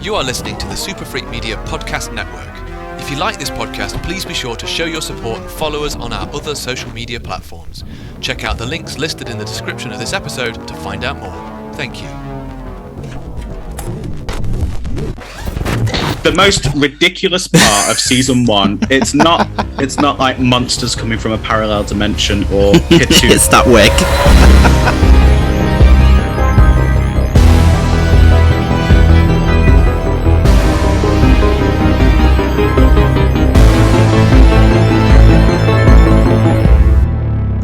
You are listening to the Super Freak Media Podcast Network. If you like this podcast, please be sure to show your support and follow us on our other social media platforms. Check out the links listed in the description of this episode to find out more. Thank you. The most ridiculous part of season 1, it's not like monsters coming from a parallel dimension or kids who... It's that wig.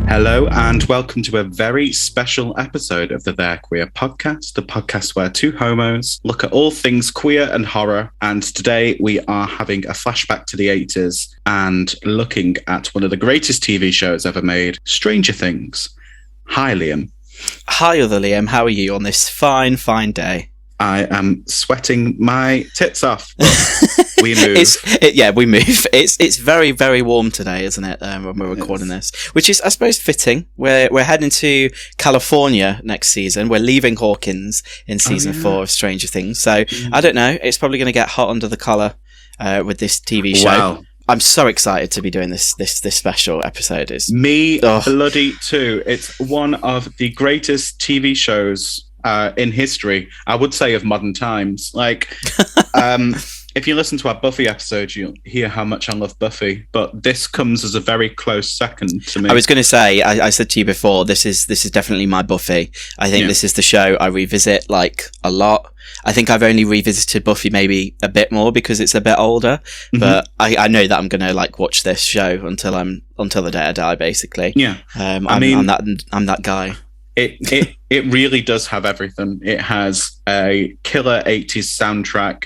Hello and welcome to a very special episode of the They're Queer podcast, the podcast where two homos look at all things queer and horror. And today we are having a flashback to the 80s and looking at one of the greatest TV shows ever made, Stranger Things. Hi, Liam. Hi, other Liam. How are you on this fine day? I am sweating my tits off. We move. We move. It's very, very warm today, isn't it? When we're recording this, which is, I suppose, fitting. We're heading to California next season. We're leaving Hawkins in season 4 of Stranger Things. So I don't know. It's probably going to get hot under the collar with this TV show. Wow. I'm so excited to be doing this special episode. Bloody too. It's one of the greatest TV shows in history, I would say, of modern times. Like, if you listen to our Buffy episode, you'll hear how much I love Buffy, but this comes as a very close second to me. I was going to say, I said to you before, this is definitely my Buffy. I think this is the show I revisit like a lot. I think I've only revisited Buffy maybe a bit more because it's a bit older, but I know that I'm going to like watch this show until the day I die, basically. Yeah, I'm that guy. It really does have everything. It has a killer 80s soundtrack,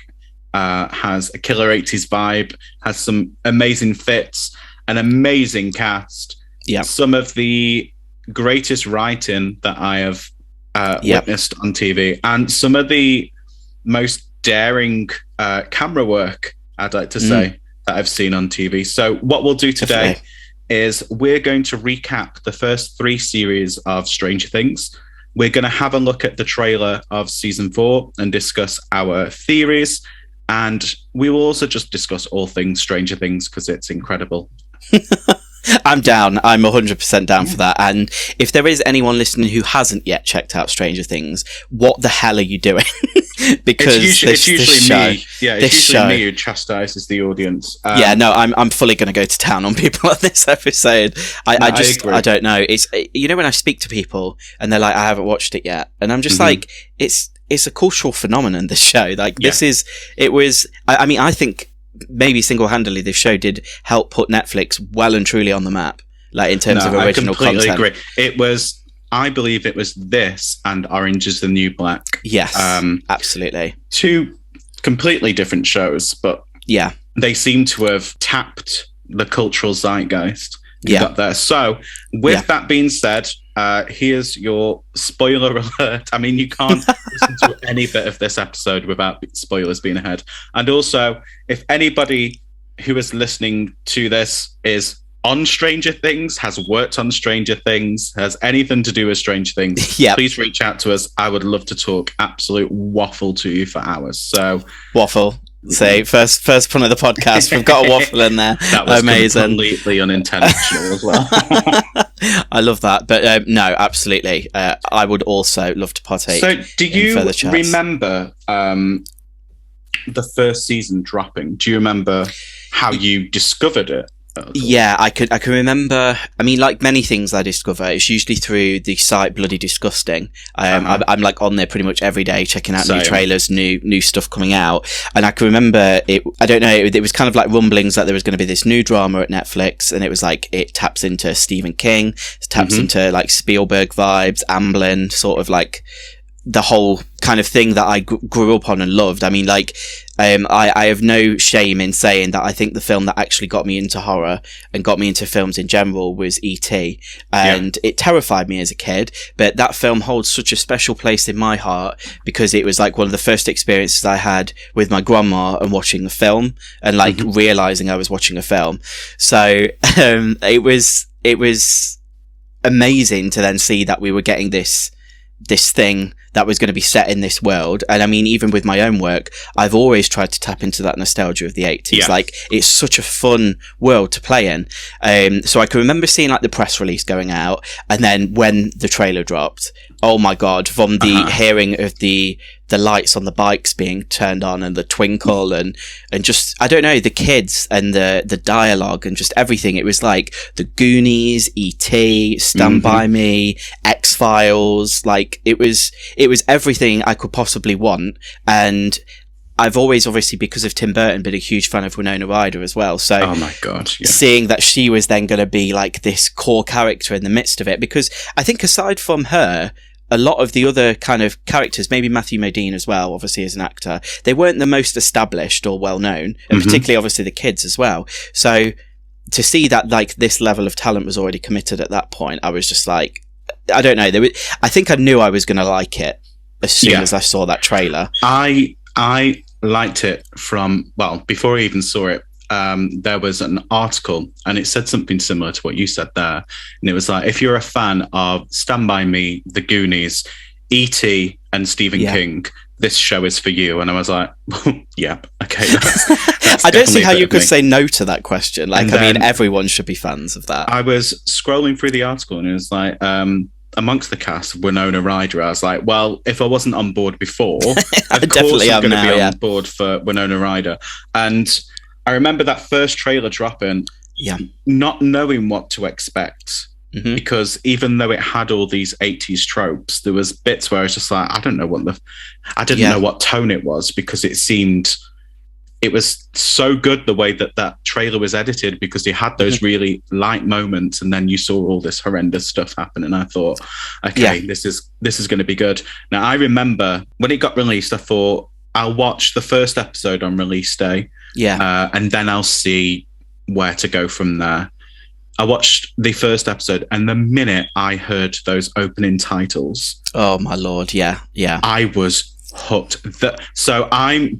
has a killer 80s vibe, has some amazing fits, an amazing cast. Yeah, some of the greatest writing that I have witnessed on TV, and some of the most daring camera work, I'd like to say, that I've seen on TV. So what we'll do today is we're going to recap the first 3 series of Stranger Things. We're going to have a look at the trailer of season 4 and discuss our theories. And we will also just discuss all things Stranger Things because it's incredible. I'm down. I'm 100% down for that. And if there is anyone listening who hasn't yet checked out Stranger Things, what the hell are you doing? Because it's usually me. Yeah, it's usually me who chastises the audience. I'm fully going to go to town on people on this episode. I don't know. It's, you know, when I speak to people and they're like, I haven't watched it yet, and I'm just like, it's a cultural phenomenon. This show, I think maybe single-handedly this show did help put Netflix well and truly on the map, like in terms of original content. I completely agree. I believe it was this and Orange is the New Black. Yes, absolutely. 2 completely different shows, but they seem to have tapped the cultural zeitgeist. Got there. So, with that being said, here's your spoiler alert. I mean, you can't listen to any bit of this episode without spoilers being ahead. And also, if anybody who is listening to this is on Stranger Things, has worked on Stranger Things, has anything to do with Stranger Things, please reach out to us. I would love to talk absolute waffle to you for hours. So, waffle. Say first pun of the podcast. We've got a waffle in there. That was amazing. Completely unintentional as well. I love that, but no, absolutely. I would also love to partake. So, do you remember the first season dropping? Do you remember how you discovered it? Yeah, I can remember. I mean, like many things I discover, it's usually through the site Bloody Disgusting. I'm like on there pretty much every day, checking out new trailers, new stuff coming out. And I can remember it. I don't know. It was kind of like rumblings that there was going to be this new drama at Netflix, and it was like it taps into Stephen King, it taps into like Spielberg vibes, Amblin, sort of like the whole kind of thing that I grew up on and loved. I mean, like, I have no shame in saying that I think the film that actually got me into horror and got me into films in general was E.T. And it terrified me as a kid, but that film holds such a special place in my heart because it was like one of the first experiences I had with my grandma and watching the film and like realizing I was watching a film. So, it was amazing to then see that we were getting this thing that was going to be set in this world. And I mean, even with my own work, I've always tried to tap into that nostalgia of the 80s. Yeah. Like, it's such a fun world to play in. So I can remember seeing like the press release going out, and then when the trailer dropped, oh my God, from the hearing of the lights on the bikes being turned on and the twinkle and just, I don't know, the kids and the dialogue and just everything. It was like the Goonies, E.T., Stand By Me, X-Files. Like, it was everything I could possibly want. And I've always, obviously, because of Tim Burton, been a huge fan of Winona Ryder as well. So, oh my God, yeah. Seeing that she was then going to be like this core character in the midst of it, because I think aside from her, a lot of the other kind of characters, maybe Matthew Modine as well, obviously as an actor, they weren't the most established or well known, and particularly obviously the kids as well. So to see that like this level of talent was already committed at that point, I was just like, I don't know. I think I knew I was going to like it as soon as I saw that trailer. I liked it from, well, before I even saw it. There was an article and it said something similar to what you said there. And it was like, if you're a fan of Stand By Me, The Goonies, E.T. and Stephen King, this show is for you. And I was like, yeah, okay. That's I don't see how you could say no to that question. Like, I mean, everyone should be fans of that. I was scrolling through the article and it was like, amongst the cast, Winona Ryder, I was like, well, if I wasn't on board before, of course I'm going to be on board for Winona Ryder. And I remember that first trailer dropping, not knowing what to expect, because even though it had all these 80s tropes, there was bits where I was just like, I don't know I didn't know what tone it was, because it was so good the way that trailer was edited, because you had those really light moments and then you saw all this horrendous stuff happen. And I thought, okay, this is going to be good. Now, I remember when it got released, I thought, I'll watch the first episode on release day. And then I'll see where to go from there. I watched the first episode, and the minute I heard those opening titles, oh my Lord, I was hooked. So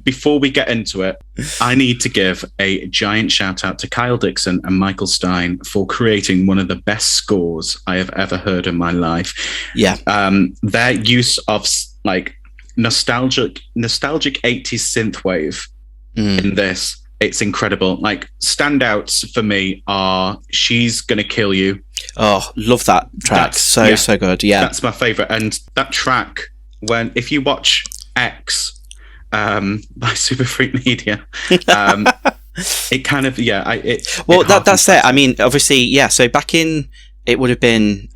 before we get into it, I need to give a giant shout out to Kyle Dixon and Michael Stein for creating one of the best scores I have ever heard in my life. Their use of like nostalgic 80s synthwave in this, it's incredible. Like, standouts for me are She's Gonna Kill You. Oh, love that track. So good. Yeah, that's my favorite. And that track, if you watch X by Super Freak Media, it kind of that's it. I mean, obviously, so back in, it would have been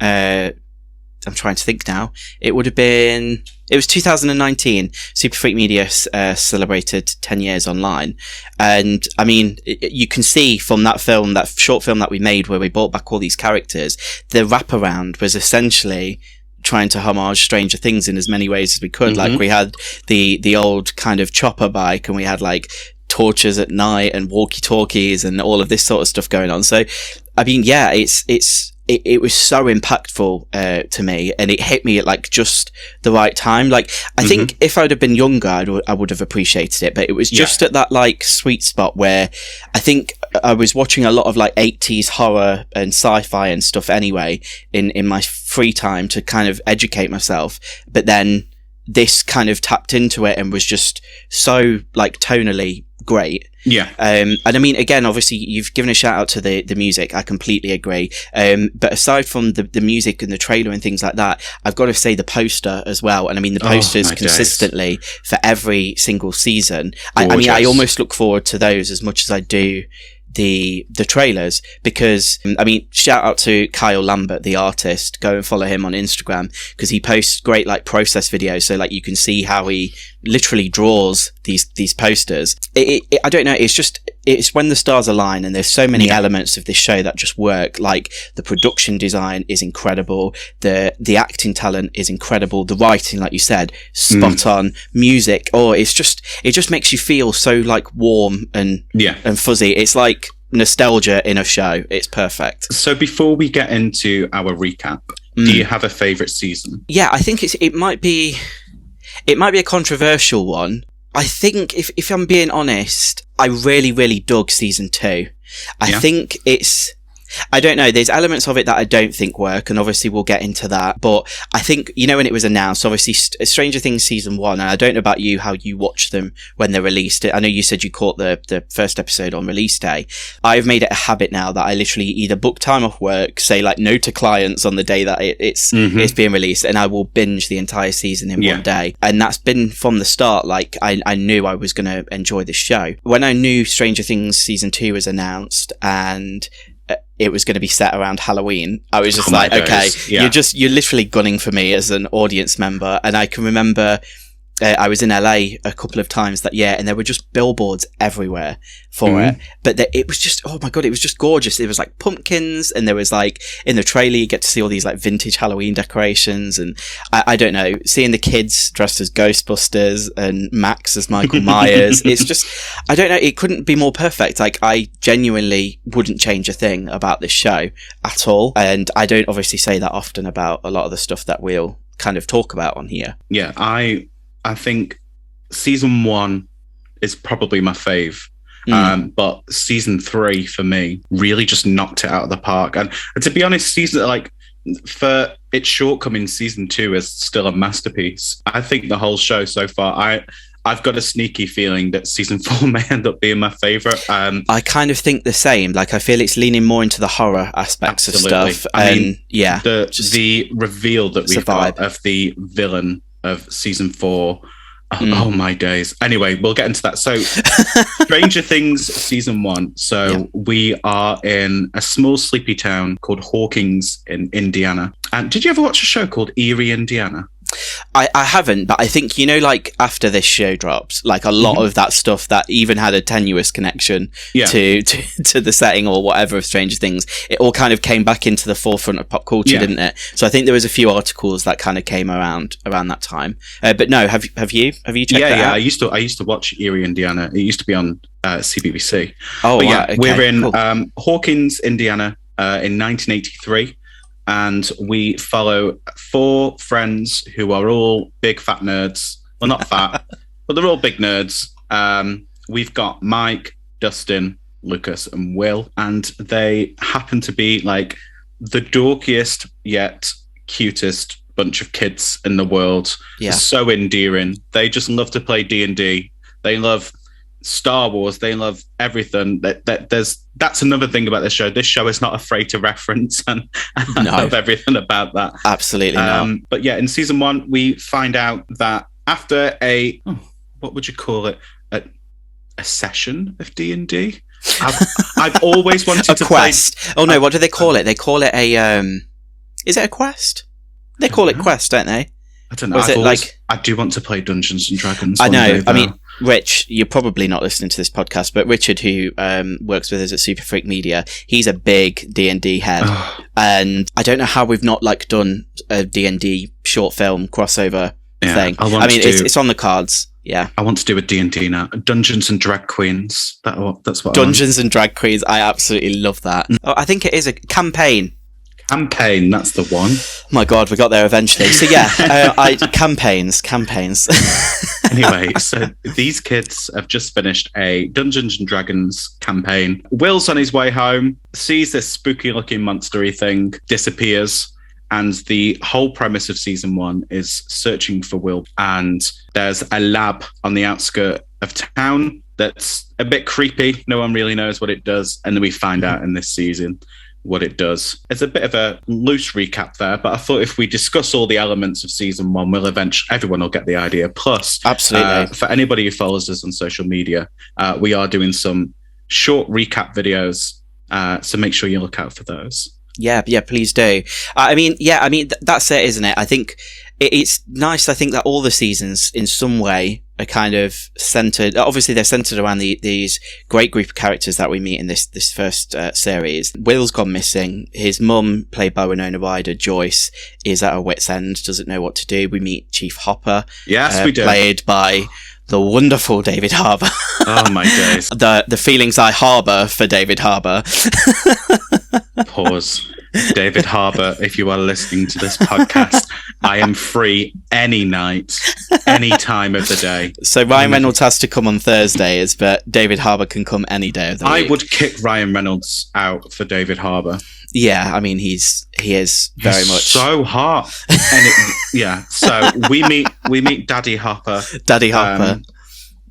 I'm trying to think now. It was 2019. Super Freak Media celebrated 10 years online. And I mean, you can see from that film, that short film that we made where we brought back all these characters, the wraparound was essentially trying to homage Stranger Things in as many ways as we could. Like, we had the old kind of chopper bike, and we had like torches at night and walkie-talkies and all of this sort of stuff going on. So, I mean, it was so impactful to me, and it hit me at like just the right time. Like, I think if I'd have been younger, I would have appreciated it, but it was just at that like sweet spot where I think I was watching a lot of like 80s horror and sci-fi and stuff anyway in my free time to kind of educate myself. But then this kind of tapped into it and was just so like tonally great. And I mean, again, obviously you've given a shout out to the music. I completely agree. But aside from the music and the trailer and things like that, I've got to say the poster as well. And I mean, the posters consistently for every single season. I mean, I almost look forward to those as much as I do the trailers, because I mean, shout out to Kyle Lambert, the artist. Go and follow him on Instagram, because he posts great like process videos, so like you can see how he literally draws these posters. I don't know, it's when the stars align, and there's so many elements of this show that just work. Like, the production design is incredible, the acting talent is incredible, the writing, like you said, spot on, music, it just makes you feel so like warm and fuzzy. It's like nostalgia in a show. It's perfect. So before we get into our recap, do you have a favorite season? Yeah, I think it might be a controversial one. I think if I'm being honest, I really, really dug season 2. I think I don't know. There's elements of it that I don't think work, and obviously we'll get into that. But I think, when it was announced, obviously Stranger Things season 1, and I don't know about you, how you watched them when they released it. I know you said you caught the first episode on release day. I've made it a habit now that I literally either book time off work, say like no to clients on the day that it's being released, and I will binge the entire season in one day. And that's been from the start. Like I knew I was going to enjoy this show. When I knew Stranger Things season 2 was announced and it was going to be set around Halloween, I was just like, okay, you're literally gunning for me as an audience member. And I can remember I was in LA a couple of times that year, and there were just billboards everywhere for it. But it was just, oh my God, it was just gorgeous. It was like pumpkins, and there was like, in the trailer, you get to see all these like vintage Halloween decorations. And I don't know, seeing the kids dressed as Ghostbusters and Max as Michael Myers, it's just, I don't know, it couldn't be more perfect. Like, I genuinely wouldn't change a thing about this show at all. And I don't obviously say that often about a lot of the stuff that we'll kind of talk about on here. Yeah, I think season 1 is probably my fave. But season 3 for me really just knocked it out of the park. And to be honest, for its shortcomings, season 2 is still a masterpiece. I think the whole show so far, I've got a sneaky feeling that season 4 may end up being my favorite. I kind of think the same. Like, I feel it's leaning more into the horror aspects of stuff. I mean, the reveal that we've got of the villain of season 4. Oh my days. Anyway, we'll get into that. So Stranger Things season 1. So we are in a small sleepy town called Hawkins in Indiana. And did you ever watch a show called Erie, Indiana? I haven't, but I think, like after this show drops, like a lot of that stuff that even had a tenuous connection to the setting or whatever of Stranger Things, it all kind of came back into the forefront of pop culture, didn't it? So I think there was a few articles that kind of came around that time. But no, have you checked that out? I used to watch Erie, Indiana. It used to be on CBBC. Oh, but okay, we're in Hawkins, Indiana, in 1983. And we follow 4 friends who are all big fat nerds. Well, not fat, but they're all big nerds. We've got Mike, Dustin, Lucas, and Will. And they happen to be like the dorkiest yet cutest bunch of kids in the world. Yeah. So endearing. They just love to play D&D. They love Star Wars, they love everything. That's another thing about this show. This show is not afraid to reference and I love everything about that. Absolutely not. But yeah, in season 1, we find out that after what would you call it? A session of D&D. I've always wanted to quest. play. Oh no, what do they call it? They call it a. Is it a quest? They call it quest, don't they? I don't know. I do want to play Dungeons and Dragons. I know. I mean, Rich, you're probably not listening to this podcast, but Richard, who works with us at superfreakmedia, he's a big D&D head, and I don't know how we've not done a D&D short film crossover thing. It's on the cards. Yeah, I want to do a D&D now. Dungeons and Drag Queens. That's what. Dungeons and Drag Queens. I absolutely love that. Oh, I think it is a campaign. Campaign, that's the one. My God, we got there eventually. So yeah, campaigns. Anyway, so these kids have just finished a Dungeons and Dragons campaign. Will's on his way home, sees this spooky-looking monstery thing, disappears, and the whole premise of season 1 is searching for Will. And there's a lab on the outskirts of town that's a bit creepy. No one really knows what it does, and then we find out in this season what it does. It's a bit of a loose recap there, but I thought if we discuss all the elements of season 1, everyone will get the idea. Plus, absolutely, for anybody who follows us on social media, we are doing some short recap videos, so make sure you look out for those. Yeah, please do. That's it, isn't it? I think it's nice. I think that all the seasons, in some way, are kind of centered. Obviously, they're centered around these great group of characters that we meet in this first series. Will's gone missing. His mum, played by Winona Ryder, Joyce, is at her wit's end, doesn't know what to do. We meet Chief Hopper. Yes, we do. Played by the wonderful David Harbour. Oh my days. The feelings I harbour for David Harbour. Pause. David Harbour, if you are listening to this podcast, I am free any night, any time of the day. So Ryan Reynolds has to come on Thursdays, but David Harbour can come any day of the week. I would kick Ryan Reynolds out for David Harbour. Yeah, I mean, he is very much so hot. So we meet Daddy Hopper. Daddy Hopper.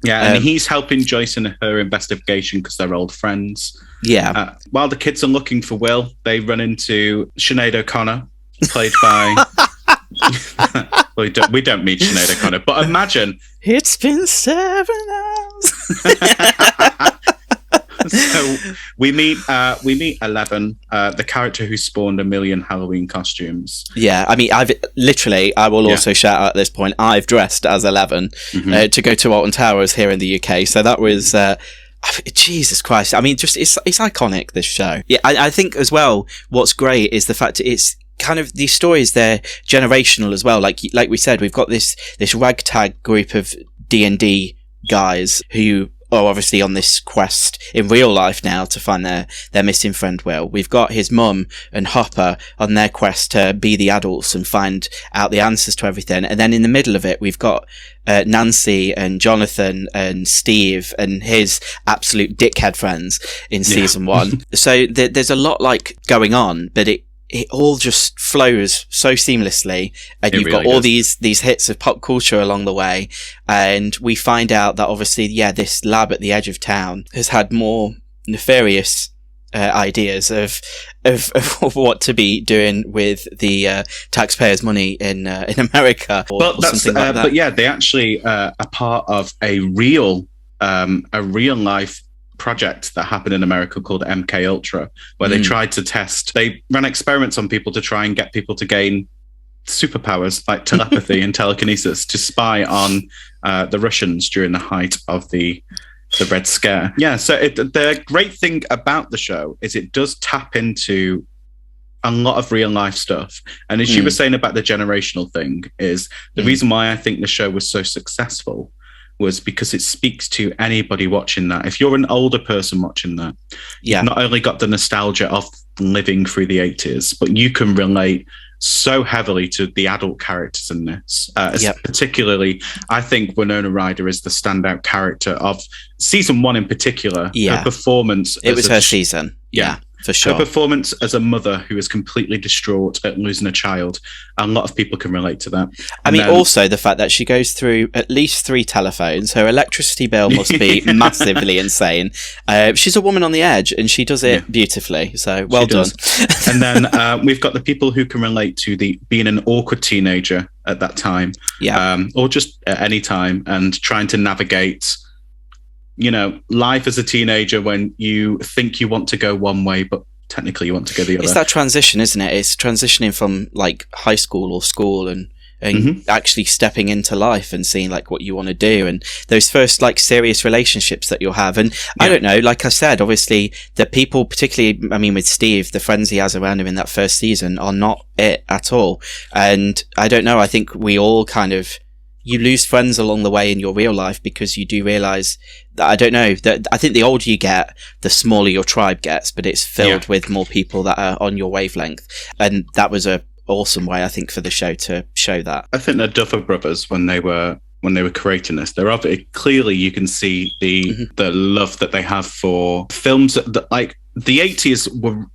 And he's helping Joyce in her investigation because they're old friends. Yeah. While the kids are looking for Will, they run into Sinead O'Connor, played by. we don't meet Sinead O'Connor, but imagine it's been 7 hours. So we meet 11, the character who spawned a million Halloween costumes. Yeah, I mean, I will also shout out at this point, I've dressed as 11 to go to Alton Towers here in the UK. So that was, Jesus Christ. I mean, just it's iconic, this show. Yeah, I think as well, what's great is the fact it's kind of, these stories, they're generational as well. Like we said, we've got this ragtag group of D&D guys who are obviously on this quest in real life now to find their missing friend Will. We've got his mum and Hopper on their quest to be the adults and find out the answers to everything. And then in the middle of it, we've got Nancy and Jonathan and Steve and his absolute dickhead friends in season 1. So there's a lot going on, but it all just flows so seamlessly, and you've got all these hits of pop culture along the way. And we find out that obviously, this lab at the edge of town has had more nefarious ideas of what to be doing with the taxpayers' money in America, or something like that. But they actually are part of a real life project that happened in America called MK Ultra, where they tried to they ran experiments on people to try and get people to gain superpowers like telepathy and telekinesis to spy on the Russians during the height of the Red Scare. Yeah, so the great thing about the show is it does tap into a lot of real life stuff. And as you were saying about the generational thing, is the reason why I think the show was so successful was because it speaks to anybody watching that. If you're an older person watching that, you've not only got the nostalgia of living through the 80s, but you can relate so heavily to the adult characters in this. Particularly, I think Winona Ryder is the standout character of season 1 in particular. Her performance. It was her season. Yeah. For sure. Her performance as a mother who is completely distraught at losing a child. A lot of people can relate to that. Also the fact that she goes through at least 3 telephones. Her electricity bill must be massively insane. She's a woman on the edge, and she does it beautifully. So well done. And then we've got the people who can relate to being an awkward teenager at that time, or just at any time, and trying to navigate life as a teenager when you think you want to go one way, but technically you want to go the other. It's that transition, isn't it? It's transitioning from high school or school and actually stepping into life and seeing what you want to do, and those first serious relationships that you'll have. And I don't know, like I said, obviously the people, particularly, I mean, with Steve, the friends he has around him in that first season are not it at all. And I don't know, I think we all you lose friends along the way in your real life because you do realize that, I don't know, that I think the older you get, the smaller your tribe gets, but it's filled with more people that are on your wavelength. And that was a awesome way, I think, for the show to show that. I think the Duffer Brothers, when they were creating this, clearly you can see the love that they have for films that the 80s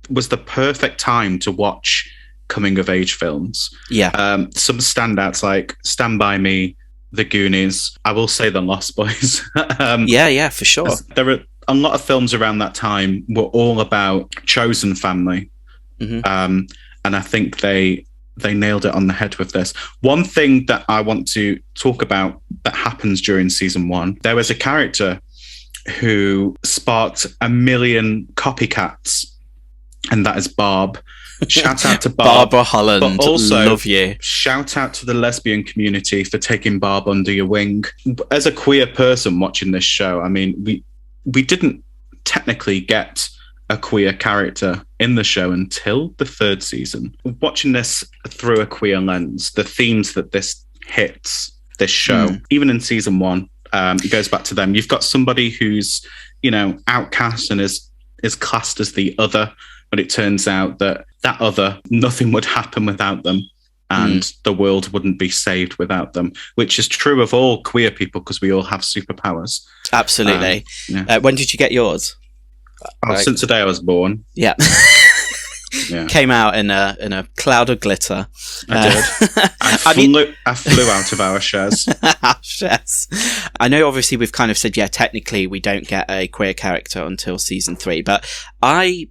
was the perfect time to watch coming of age films. Some standouts like Stand By Me, The Goonies, I will say The Lost Boys. For sure. There are a lot of films around that time were all about chosen family. And I think they nailed it on the head with this. One thing that I want to talk about that happens during season 1, there was a character who sparked a million copycats, and that is Barb. Shout out to Barb. Barbara Holland, but also love you. Shout out to the lesbian community for taking Barb under your wing. As a queer person watching this show, I mean, we didn't technically get a queer character in the show until the 3rd season. Watching this through a queer lens, the themes that this hits, this show, even in season 1, it goes back to them. You've got somebody who's, outcast and is classed as the other, but it turns out that nothing would happen without them. And the world wouldn't be saved without them, which is true of all queer people because we all have superpowers. Absolutely. When did you get yours? Since the day I was born. Yeah. Came out in a cloud of glitter. I did. I flew out of our shares. I know obviously we've kind of said, technically we don't get a queer character until season 3, but I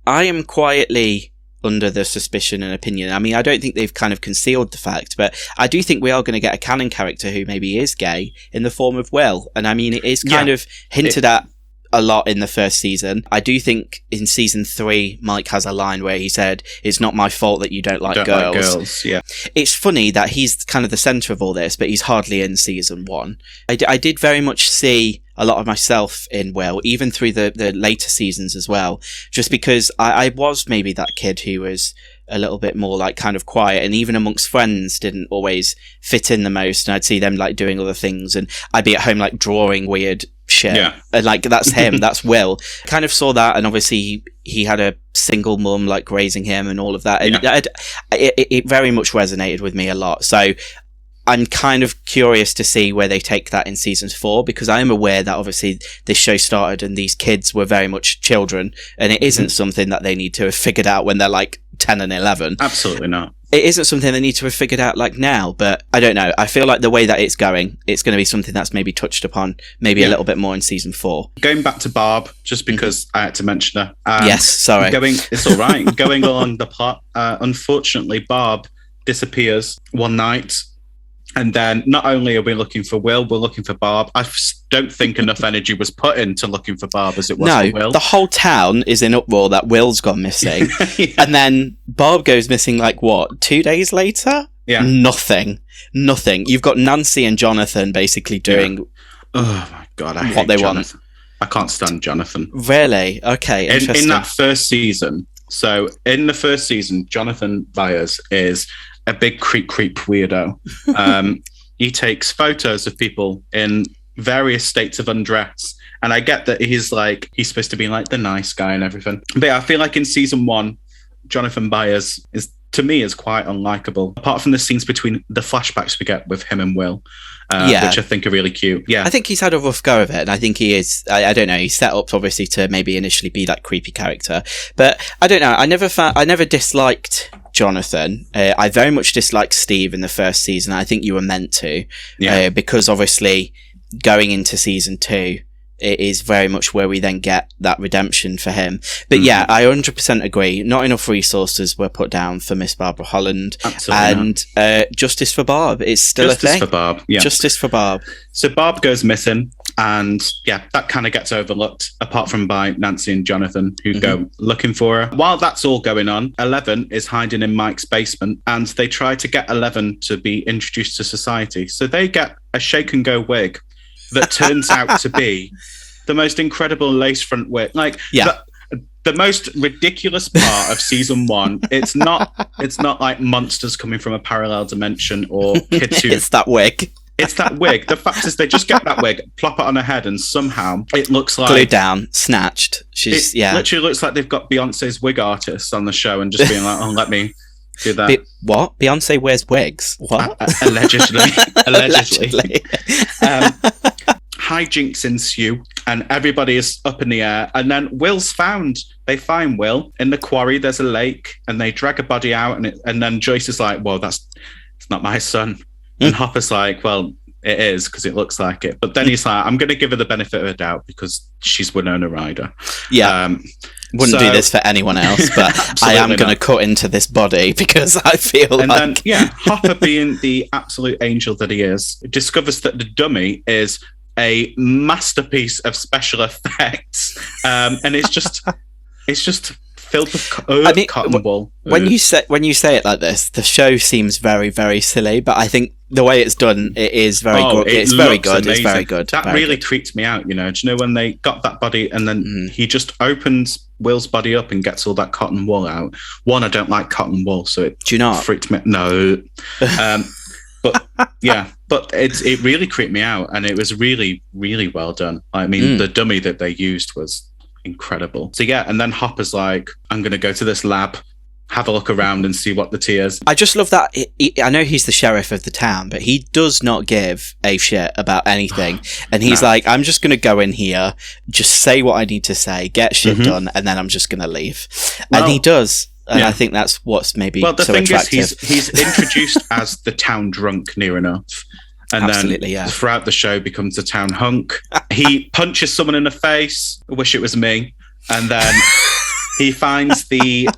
am quietly under the suspicion and opinion. I mean, I don't think they've kind of concealed the fact, but I do think we are going to get a canon character who maybe is gay in the form of Will. And I mean, it is kind of hinted at a lot in the first season. I do think in season 3, Mike has a line where he said, "It's not my fault that you don't like girls." Yeah. It's funny that he's kind of the centre of all this, but he's hardly in season 1. I did very much see a lot of myself in Will, even through the later seasons as well, just because I was maybe that kid who was a little bit more like kind of quiet, and even amongst friends didn't always fit in the most, and I'd see them like doing other things, and I'd be at home like drawing weird shit, and like that's him. That's Will. Kind of saw that, and obviously he had a single mum like raising him and all of that, and it very much resonated with me a lot. So I'm kind of curious to see where they take that in season 4, because I am aware that obviously this show started and these kids were very much children, and it isn't something that they need to have figured out when they're like 10 and 11. Absolutely not. It isn't something they need to have figured out like now, but I don't know. I feel like the way that it's going to be something that's maybe touched upon maybe a little bit more in season 4. Going back to Barb, just because I had to mention her. Yes, sorry. It's all right. Going along the plot, unfortunately, Barb disappears one night. And then not only are we looking for Will, we're looking for Barb. I don't think enough energy was put into looking for Barb as it was for Will. The whole town is in uproar that Will's gone missing. And then Barb goes missing, 2 days later? Yeah. Nothing. You've got Nancy and Jonathan basically doing oh my God, I hate what they Jonathan. I can't stand Jonathan. Really? Okay, interesting. In that first season, Jonathan Byers is a big creep weirdo. He takes photos of people in various states of undress. And I get that he's supposed to be like the nice guy and everything. But yeah, I feel like in season 1, Jonathan Byers is quite unlikable. Apart from the scenes between the flashbacks we get with him and Will, which I think are really cute. Yeah, I think he's had a rough go of it, and I think he is. I don't know. He's set up obviously to maybe initially be that creepy character, but I don't know. I never disliked Jonathan. I very much disliked Steve in the first season. I think you were meant to, because obviously going into season 2. It is very much where we then get that redemption for him. But yeah, I 100% agree. Not enough resources were put down for Miss Barbara Holland. Absolutely. And justice for Barb is still a thing. Justice for Barb, yeah. Justice for Barb. So Barb goes missing, and that kind of gets overlooked, apart from by Nancy and Jonathan, who go looking for her. While that's all going on, 11 is hiding in Mike's basement, and they try to get 11 to be introduced to society. So they get a shake and go wig that turns out to be the most incredible lace front wig. The most ridiculous part of season 1. It's not like monsters coming from a parallel dimension or kids who... It's that wig. It's that wig. The fact is they just get that wig, plop it on her head, and somehow it looks like... Glued down, snatched. It literally looks like they've got Beyonce's wig artist on the show and just being like, oh, let me do that. What? Beyonce wears wigs? What? Allegedly. Hijinks ensue, and everybody is up in the air. And then Will's found. They find Will in the quarry. There's a lake, and they drag a body out. And then Joyce is like, "Well, it's not my son." And Hopper's like, "Well, it is because it looks like it." But then he's like, "I'm going to give her the benefit of the doubt because she's Winona Ryder." Yeah. Wouldn't do this for anyone else, but I am going to cut into this body because I feel then, Hopper, being the absolute angel that he is, discovers that the dummy is a masterpiece of special effects, and it's just filled with cotton wool. When you say it like this, the show seems very, very silly, but I think the way it's done, it is very good. It's very good. Amazing. It's very good. That really creeped me out. Do you know when they got that body and then he just opens Will's body up and gets all that cotton wool out? One, I don't like cotton wool, so it freaked me. No. But it really creeped me out, and it was really, really well done. I mean, the dummy that they used was incredible. So yeah, and then Hopper's like, I'm going to go to this lab, have a look around and see what the tea is. I just love that. I know he's the sheriff of the town, but he does not give a shit about anything. And he's like, I'm just going to go in here, just say what I need to say, get shit done, and then I'm just going to leave. Well, and he does. And I think that's what's maybe so attractive. Well, the thing is, he's introduced as the town drunk near enough. And then throughout the show becomes the town hunk. He punches someone in the face. I wish it was me. And then he finds the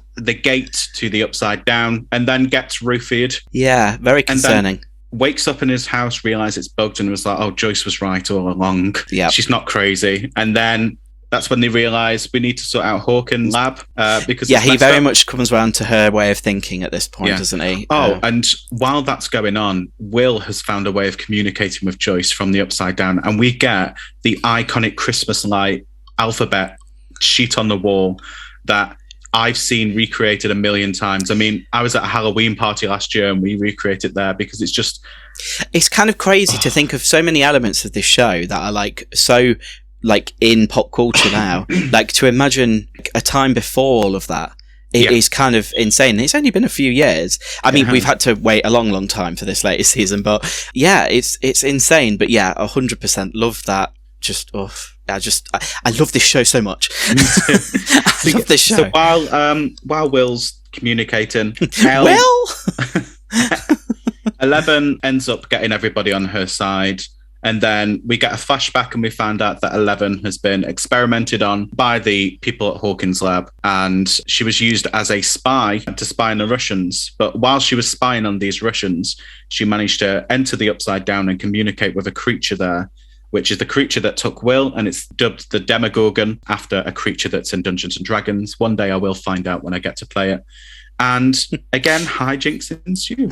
gate to the Upside Down and then gets roofied. Yeah, very concerning. And then wakes up in his house, realizes it's bugged, and was like, oh, Joyce was right all along. Yeah, she's not crazy. And then that's when they realize we need to sort out Hawkins' lab. Because he very much comes around to her way of thinking at this point, doesn't he? Oh, and while that's going on, Will has found a way of communicating with Joyce from the Upside Down, and we get the iconic Christmas light alphabet sheet on the wall that I've seen recreated a million times. I mean, I was at a Halloween party last year and we recreated there because it's kind of crazy to think of so many elements of this show that are like so like in pop culture now. Like to imagine a time before all of that. It is kind of insane. It's only been a few years. I mean, we've had to wait a long, long time for this latest season, but yeah, it's insane. But yeah, 100% love that. I love this show so much. I love this show. So while Will's communicating, 11 ends up getting everybody on her side. And then we get a flashback and we found out that 11 has been experimented on by the people at Hawkins' lab. And she was used as a spy to spy on the Russians. But while she was spying on these Russians, she managed to enter the Upside Down and communicate with a creature there, which is the creature that took Will, and it's dubbed the Demogorgon after a creature that's in Dungeons and Dragons. One day I will find out when I get to play it. And again, hijinks ensue.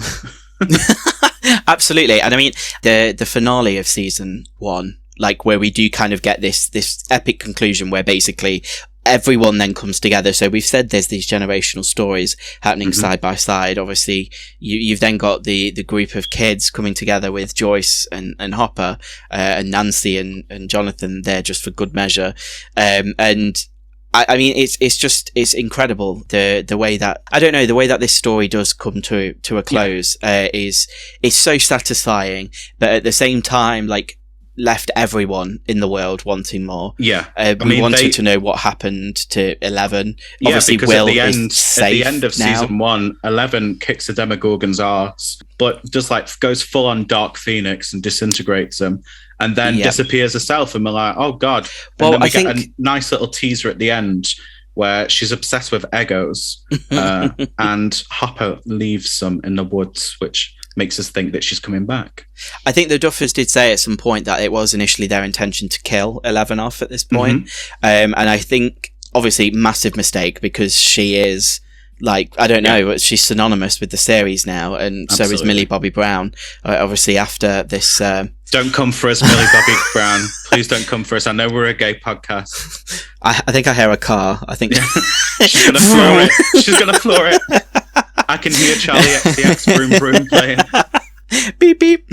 Absolutely. And I mean, the finale of season 1, like where we do kind of get this epic conclusion where basically everyone then comes together. So we've said there's these generational stories happening side by side. Obviously, you've then got the group of kids coming together with Joyce and Hopper, and Nancy and Jonathan there just for good measure. And I mean, it's incredible the way that, I don't know, the way that this story does come to a close, is so satisfying, but at the same time, like, left everyone in the world wanting more. Yeah. We wanted to know what happened to 11. Obviously, Will is safe at the end of now. season 1, 11 kicks the Demogorgon's arse, but just like goes full on Dark Phoenix and disintegrates him, and then disappears herself, and we're like, oh god. And then we get a nice little teaser at the end where she's obsessed with Eggos, and Hopper leaves some in the woods, which makes us think that she's coming back. I think the Duffers did say at some point that it was initially their intention to kill 11 off at this point. And I think, obviously, massive mistake, because she is, like, I don't know, but she's synonymous with the series now, and so is Millie Bobby Brown. Obviously, after this... Don't come for us, Millie Bobby Brown. Please don't come for us. I know we're a gay podcast. I think I hear a car. I think... She's going to floor it. She's going to floor it. I can hear Charlie XCX Broom Broom playing. Beep beep.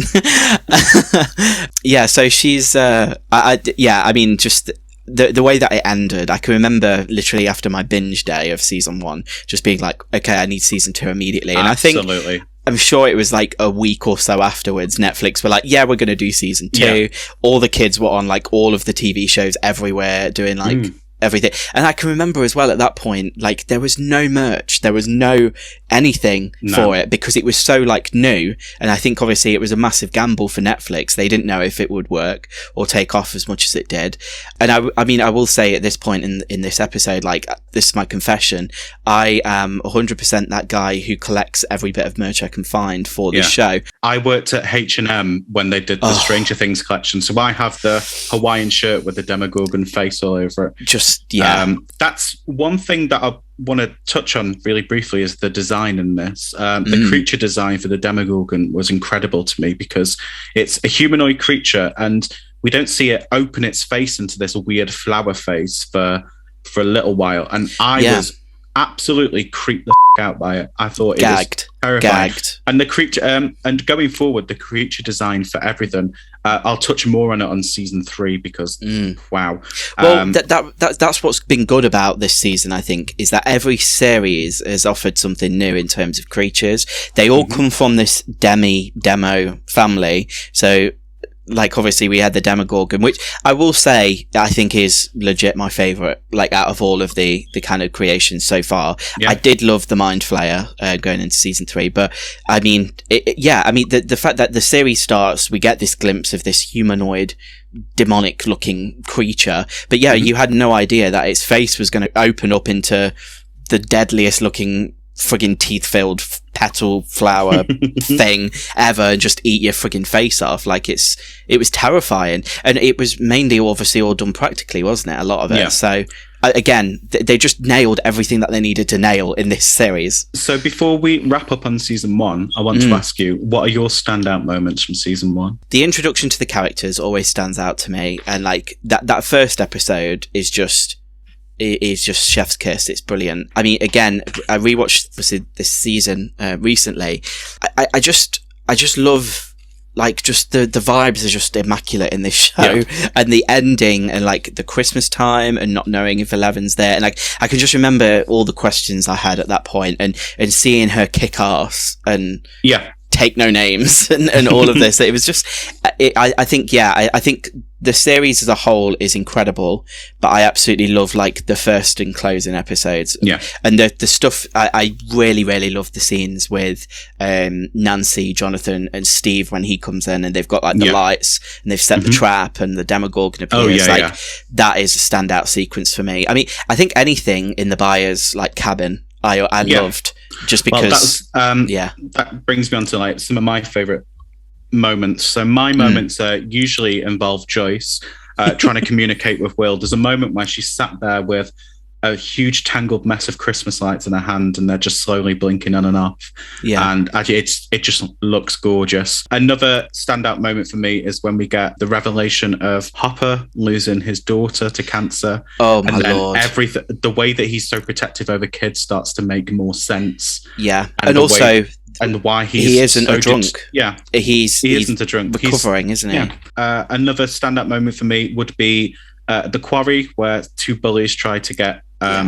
Yeah, so she's I mean, just the way that it ended, I can remember literally after my binge day of season 1 just being like, okay, I need season 2 immediately. And absolutely. I think, I'm sure it was like a week or so afterwards, Netflix were like, yeah, we're going to do season 2. All the kids were on like all of the TV shows everywhere doing like everything. And I can remember as well at that point, like there was no merch, there was no anything for it, because it was so like new. And I think obviously it was a massive gamble for Netflix. They didn't know if it would work or take off as much as it did. And I mean, I will say at this point in this episode, like, this is my confession, I am 100% that guy who collects every bit of merch I can find for this show. I worked at H&M when they did the Stranger Things collection, so I have the Hawaiian shirt with the Demogorgon face all over it. That's one thing that I want to touch on really briefly, is the design in this. The creature design for the Demogorgon was incredible to me, because it's a humanoid creature and we don't see it open its face into this weird flower face for a little while, and I was absolutely creeped the out by it. I thought it was terrifying. And the creature, and going forward, the creature design for everything, I'll touch more on it on season 3 because wow. Well, that's what's been good about this season, I think, is that every series has offered something new in terms of creatures. They all come from this demo family. So, like, obviously we had the Demogorgon, which I will say I think is legit my favourite, like, out of all of the kind of creations so far. Yeah. I did love the Mind Flayer going into season 3, but I mean, the fact that the series starts, we get this glimpse of this humanoid, demonic looking creature, but you had no idea that its face was going to open up into the deadliest looking friggin' teeth-filled petal flower thing ever and just eat your friggin' face off. Like, it was terrifying, and it was mainly obviously all done practically, wasn't it, a lot of it? Yeah. So again, they just nailed everything that they needed to nail in this series. So before we wrap up on season 1, I want to ask you, what are your standout moments from season 1? The introduction to the characters always stands out to me, and like that first episode is just chef's kiss. It's brilliant. I mean, again, I rewatched this season recently. I just love, like, just the vibes are just immaculate in this show, and the ending, and like the Christmas time, and not knowing if Eleven's there, and like I can just remember all the questions I had at that point, and seeing her kick ass and take no names and all of this. It was just, I think the series as a whole is incredible, but I absolutely love like the first and closing episodes. Yeah. And the stuff, I really, really love the scenes with Nancy, Jonathan and Steve when he comes in and they've got like the lights and they've set the trap and the Demogorgon appears. That is a standout sequence for me. I mean, I think anything in the buyer's like cabin, I loved, just because. That brings me on to like some of my favorite moments. So my moments usually involve Joyce trying to communicate with Will. There's a moment where she sat there with a huge tangled mess of Christmas lights in her hand, and they're just slowly blinking on and off. Yeah, and it just looks gorgeous. Another standout moment for me is when we get the revelation of Hopper losing his daughter to cancer. Oh my lord! Everything, the way that he's so protective over kids starts to make more sense. Yeah, and also. And why he isn't so a drunk. He isn't a drunk. Recovering, isn't he? Yeah. Another stand-up moment for me would be the quarry, where 2 bullies try to get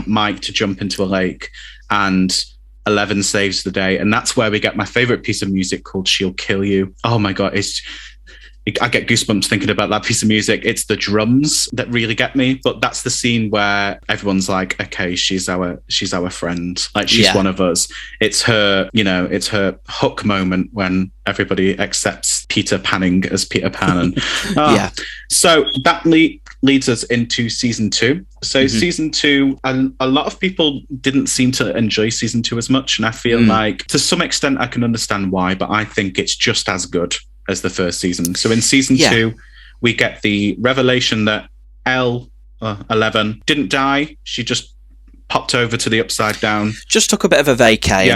Mike to jump into a lake, and 11 saves the day. And that's where we get my favorite piece of music called "She'll Kill You." Oh my god, I get goosebumps thinking about that piece of music. It's the drums that really get me, but that's the scene where everyone's like, okay, she's our friend. Like, she's one of us. It's her, it's her hook moment when everybody accepts Peter Panning as Peter Pan. And, so that leads us into season 2. So season 2, a lot of people didn't seem to enjoy season 2 as much. And I feel like to some extent I can understand why, but I think it's just as good as the first season. So in season 2, we get the revelation that 11 didn't die. She just popped over to the Upside Down. Just took a bit of a vacay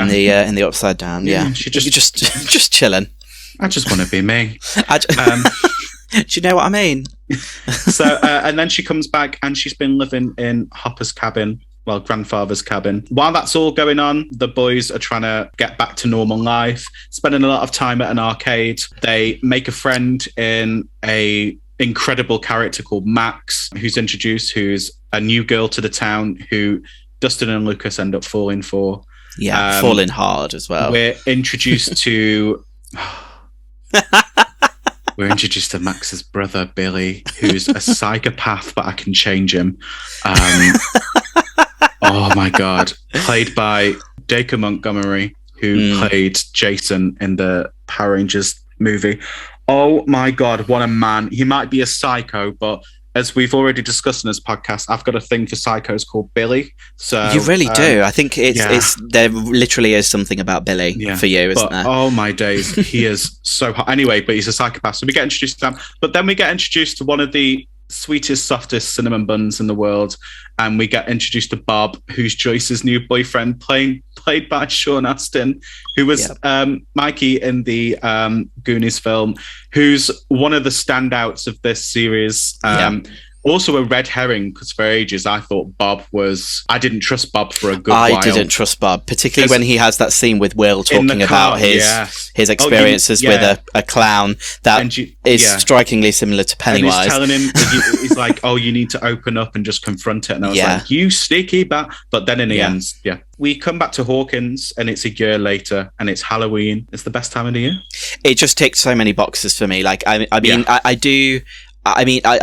in the Upside Down. Yeah, she just chilling. I just want to be me. Do you know what I mean? So and then she comes back and she's been living in Hopper's cabin. Well, grandfather's cabin. While that's all going on, the boys are trying to get back to normal life, spending a lot of time at an arcade. They make a friend in a incredible character called Max, who's introduced, who's a new girl to the town who Dustin and Lucas end up falling for. Yeah, falling hard as well. We're introduced to... We're introduced to Max's brother, Billy, who's a psychopath, but I can change him. Oh my god. Played by Dacre Montgomery, who played Jason in the Power Rangers movie. Oh my god, what a man. He might be a psycho, but as we've already discussed in this podcast, I've got a thing for psychos called Billy. So you really do. I think it's there literally is something about Billy for you, isn't there? Oh my days, he is so hot. Anyway, but he's a psychopath. So we get introduced to him, but then we get introduced to one of the sweetest, softest cinnamon buns in the world, and we get introduced to Bob, who's Joyce's new boyfriend, played by Sean Astin, who was Mikey in the Goonies film, who's one of the standouts of this series. Also a red herring, because for ages I thought I didn't trust Bob for a good while. I didn't trust Bob, particularly when he has that scene with Will talking about his experiences with a clown that is strikingly similar to Pennywise. And he's telling him, he's like, oh, you need to open up and just confront it. And I was like, you sneaky bat. But then in the end, we come back to Hawkins and it's a year later and it's Halloween. It's the best time of the year. It just ticked so many boxes for me. Like, I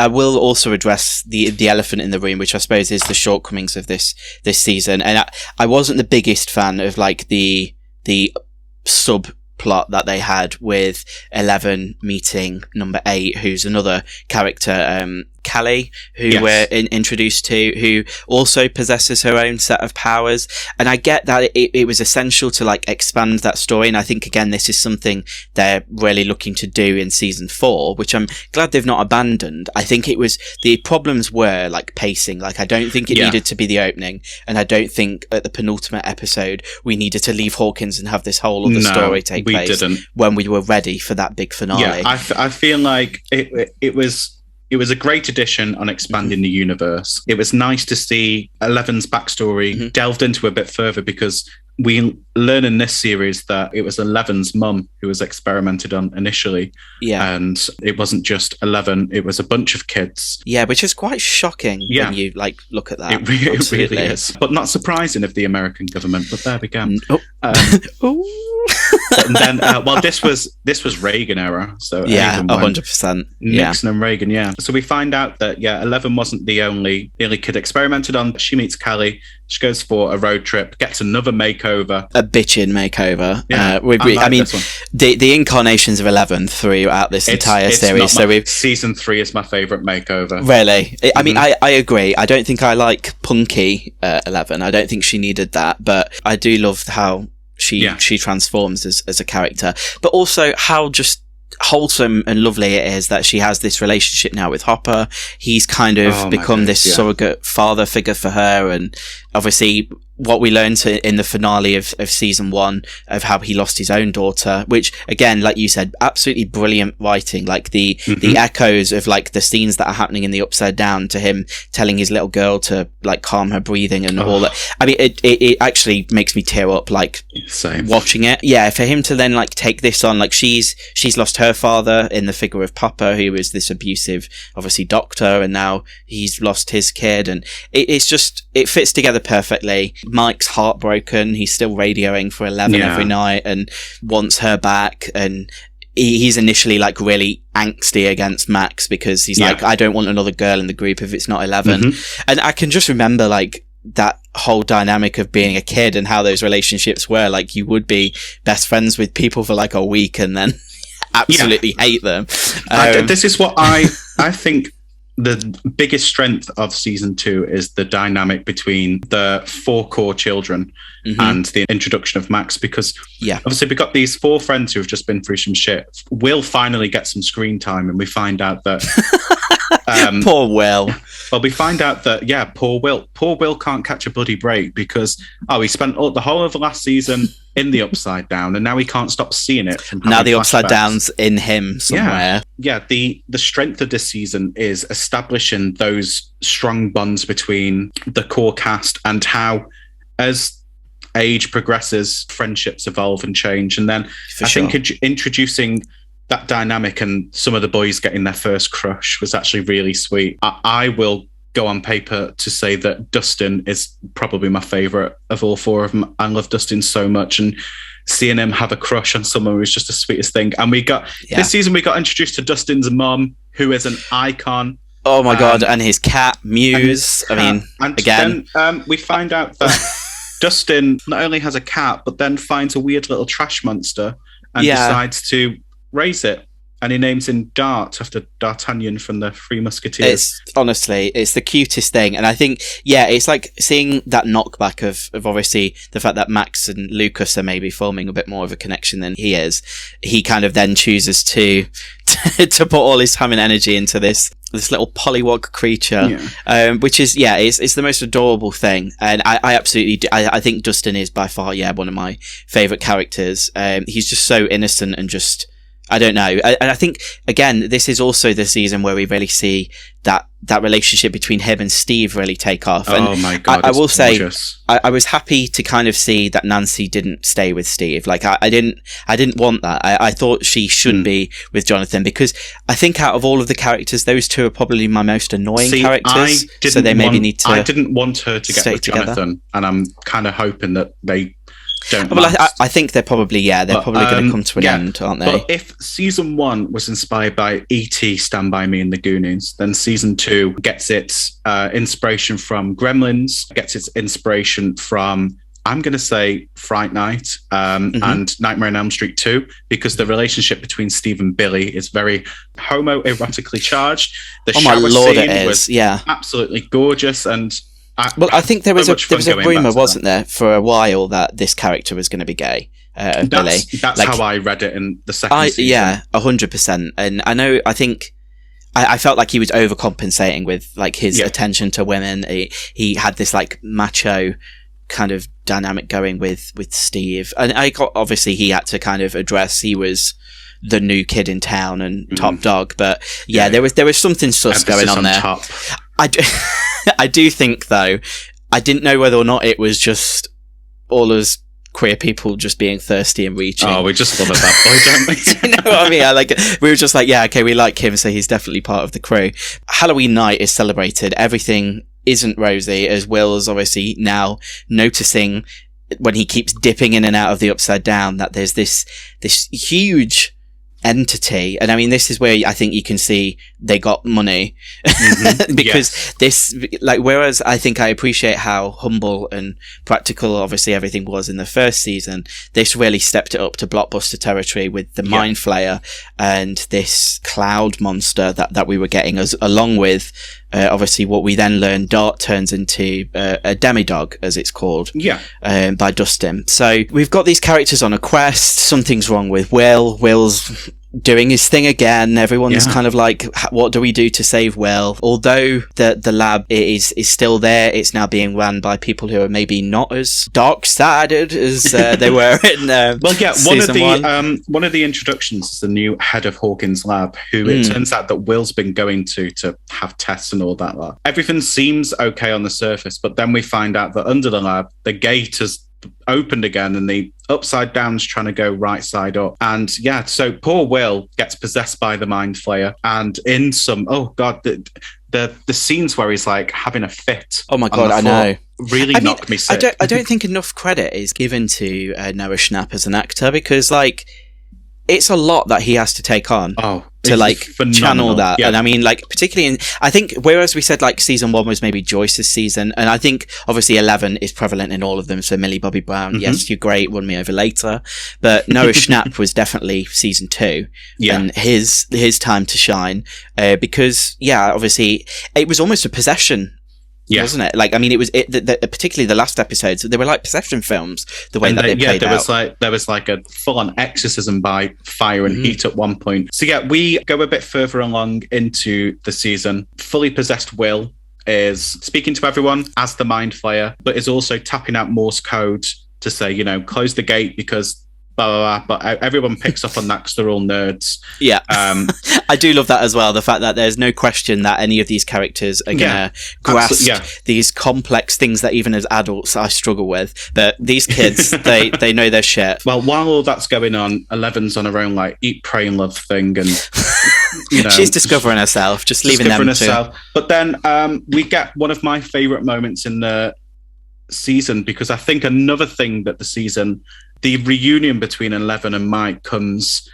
will also address the elephant in the room, which I suppose is the shortcomings of this season. And I wasn't the biggest fan of like the subplot that they had with 11 meeting number 8, who's another character, Callie, who we're introduced to, who also possesses her own set of powers. And I get that it was essential to like expand that story. And I think, again, this is something they're really looking to do in season 4, which I'm glad they've not abandoned. I think the problems were like pacing. Like, I don't think it needed to be the opening. And I don't think at the penultimate episode, we needed to leave Hawkins and have this whole other story take place when we were ready for that big finale. Yeah, I feel like it was a great addition on expanding the universe. It was nice to see Eleven's backstory delved into a bit further, because we learn in this series that it was Eleven's mum who was experimented on initially. Yeah. And it wasn't just 11, it was a bunch of kids. Yeah, which is quite shocking when you like look at that. It really is. But not surprising of the American government, but there we go. And then, this was Reagan era. So 100%. Nixon and Reagan, So we find out that, 11 wasn't the only kid experimented on. She meets Callie. She goes for a road trip, gets another makeover. A bitchin' makeover. The incarnations of 11 throughout this entire series. Season 3 is my favourite makeover. Really? I mean, I agree. I don't think I like punky 11. I don't think she needed that, but I do love how she transforms as a character, but also how just wholesome and lovely it is that she has this relationship now with Hopper. He's kind of become this surrogate father figure for her, and obviously what we learned in the finale of season 1 of how he lost his own daughter, which again, like you said, absolutely brilliant writing, like the echoes of like the scenes that are happening in the Upside Down to him telling his little girl to like calm her breathing and all that. I mean, it actually makes me tear up like watching it. Yeah, for him to then like take this on, like she's lost her father in the figure of Papa, who was this abusive, obviously, doctor, and now he's lost his kid, and it fits together perfectly. Mike's heartbroken. He's still radioing for 11 every night and wants her back. And he's initially like really angsty against Max because he's like, I don't want another girl in the group if it's not 11. And I can just remember like that whole dynamic of being a kid and how those relationships were. Like, you would be best friends with people for like a week and then absolutely hate them. This is what I think. The biggest strength of season 2 is the dynamic between the 4 core children and the introduction of Max, because obviously we've got these 4 friends who have just been through some shit. We'll finally get some screen time, and we find out that poor Will. Well, we find out that poor Will can't catch a bloody break because he spent the whole of the last season in the Upside Down, and now he can't stop seeing it. Now the Upside Down's in him somewhere. The strength of this season is establishing those strong bonds between the core cast, and how, as age progresses, friendships evolve and change. And then think introducing that dynamic and some of the boys getting their first crush was actually really sweet. I will go on paper to say that Dustin is probably my favourite of all 4 of them. I love Dustin so much, and seeing him have a crush on someone was just the sweetest thing. And we got this season, we got introduced to Dustin's mum, who is an icon. Oh my God, and his cat, Muse. Then we find out that Dustin not only has a cat, but then finds a weird little trash monster and decides to raise it. And he names him Dart after D'Artagnan from the Three Musketeers. It's the cutest thing. And I think, it's like seeing that knockback of obviously the fact that Max and Lucas are maybe forming a bit more of a connection than he is. He kind of then chooses to put all his time and energy into this little pollywog creature, which is, it's the most adorable thing. And I absolutely do. I think Dustin is by far, one of my favourite characters. He's just so innocent and just I don't know. And I think, again, this is also the season where we really see that relationship between him and Steve really take off. And oh my God. I will say, gorgeous. I was happy to kind of see that Nancy didn't stay with Steve. Like, I didn't want that. I thought she should be with Jonathan, because I think out of all of the characters, those two are probably my most annoying characters. So they maybe need to. I didn't want her to get with together. Jonathan, and I'm kind of hoping that they don't. Well, I think they're probably going to come to an end, aren't they? But if season 1 was inspired by E.T., Stand By Me and the Goonies, then season 2 gets its inspiration from Gremlins, gets its inspiration from, I'm going to say, Fright Night and Nightmare on Elm Street 2, because the relationship between Steve and Billy is very homoerotically charged. The shower scene was absolutely gorgeous, and I think there was a rumour, wasn't there, for a while that this character was going to be gay. Billy. That's how I read it in the second season. Yeah, 100%. And I think I felt like he was overcompensating with like his attention to women. He had this like macho kind of dynamic going with Steve, and obviously he had to kind of address he was the new kid in town and top dog. But there was something sus going on there. Top. I do think, though, I didn't know whether or not it was just all us queer people just being thirsty and reaching. Oh, we just love a bad boy, don't we? You know what I mean? We were just like, yeah, okay, we like him, so he's definitely part of the crew. Halloween night is celebrated. Everything isn't rosy, as Will's obviously now noticing when he keeps dipping in and out of the Upside Down that there's this huge entity. And I mean, this is where I think you can see they got money because this, like, whereas I think I appreciate how humble and practical obviously everything was in the first season, this really stepped it up to blockbuster territory with the Mind Flayer and this cloud monster that we were getting, as along with obviously what we then learned Dart turns into a demidog, as it's called, by Dustin. So we've got these characters on a quest. Something's wrong with Will's doing his thing again. Everyone's kind of like, what do we do to save Will? Although the lab is still there, it's now being run by people who are maybe not as dark-sided as they were in one of the introductions is the new head of Hawkins lab, who it turns out that Will's been going to have tests and all that. Everything seems okay on the surface, but then we find out that under the lab, the gate has opened again and the Upside Down's trying to go right side up. And so poor Will gets possessed by the Mind Flayer, and in some the scenes where he's like having a fit. Oh my God, I know. Really knocked me sick. I don't think enough credit is given to Noah Schnapp as an actor, because like it's a lot that he has to take on to like channel that. And I mean, like, particularly I think, whereas we said like season 1 was maybe Joyce's season, and I think obviously 11 is prevalent in all of them. So Millie Bobby Brown, yes, you're great, won me over later. But Noah Schnapp was definitely season 2 and his time to shine, because obviously it was almost a possession. Wasn't it? Like, I mean, it was particularly the last episodes. They were like possession films. The way that they played out. There was like a full-on exorcism by fire and heat at one point. So we go a bit further along into the season. Fully possessed Will is speaking to everyone as the Mind Flayer, but is also tapping out Morse code to say, close the gate because blah, blah, blah. But everyone picks up on that because they're all nerds. Yeah. I do love that as well. The fact that there's no question that any of these characters are going to grasp these complex things that even as adults I struggle with. But these kids, they know their shit. Well, while all that's going on, Eleven's on her own, like, eat, pray, and love thing. And, she's discovering herself, just leaving them to... But then we get one of my favourite moments in the season, because I think another thing that the reunion between Eleven and Mike comes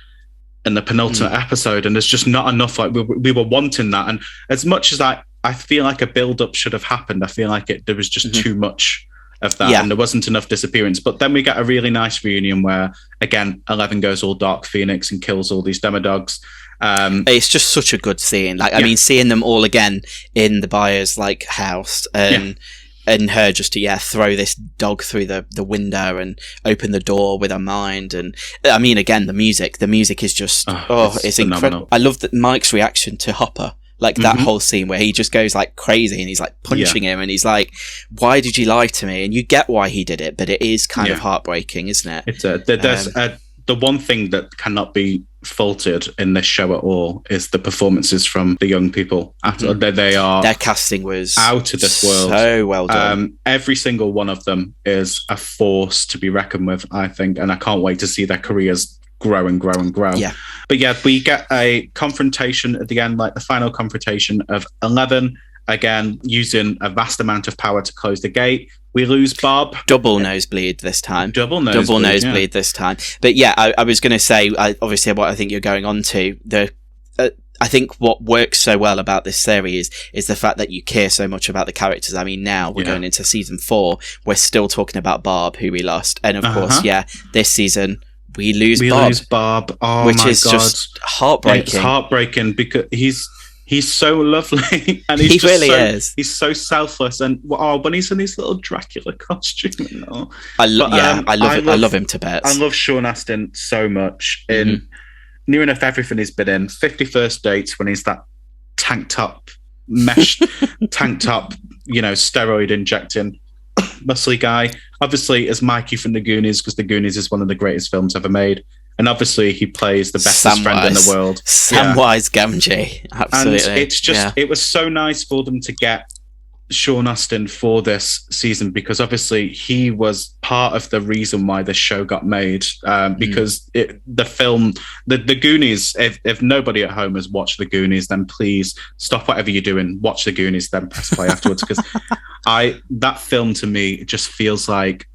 in the penultimate episode, and there's just not enough. Like we were wanting that, and as much as I feel like a build-up should have happened, I feel like there was just too much of that, and there wasn't enough disappearance. But then we get a really nice reunion where, again, 11 goes all Dark Phoenix and kills all these demodogs. It's just such a good scene. Like, I mean, seeing them all again in the Byers like house, and her just to throw this dog through the window and open the door with her mind. And I mean, again, the music is just it's incredible. I love that Mike's reaction to Hopper, like that whole scene where he just goes like crazy and he's like punching him and he's like, why did you lie to me? And you get why he did it, but it is kind of heartbreaking, isn't it? It's there's the one thing that cannot be faulted in this show at all is the performances from the young people. They are, their casting was out of this world. So well done. Every single one of them is a force to be reckoned with, I think, and I can't wait to see their careers grow and grow and grow. Yeah. But yeah, we get a confrontation at the end, like the final confrontation of 11, again, using a vast amount of power to close the gate. We lose Bob. Double nosebleed this time. Double nosebleed this time. But yeah, I was going to say, obviously, what I think you're going on to, I think what works so well about this series is the fact that you care so much about the characters. I mean, now we're going into season 4. We're still talking about Barb, who we lost. And of course, this season, we lose Bob. Oh, which my is God. Just heartbreaking. It's heartbreaking because he's so lovely, and he really is. He's so selfless, and when he's in his little Dracula costume, I love him to bits. I love Sean Astin so much in near enough everything he's been in. 50 First Dates, when he's that tank top, steroid injecting muscly guy. Obviously, as Mikey from the Goonies, because the Goonies is one of the greatest films ever made. And obviously, he plays the bestest friend in the world. Samwise Gamgee. Absolutely. And it's just, it was so nice for them to get Sean Astin for this season, because obviously he was part of the reason why the show got made. Because the film, the Goonies, if nobody at home has watched the Goonies, then please stop whatever you're doing, watch the Goonies, then press play afterwards. Because that film to me just feels like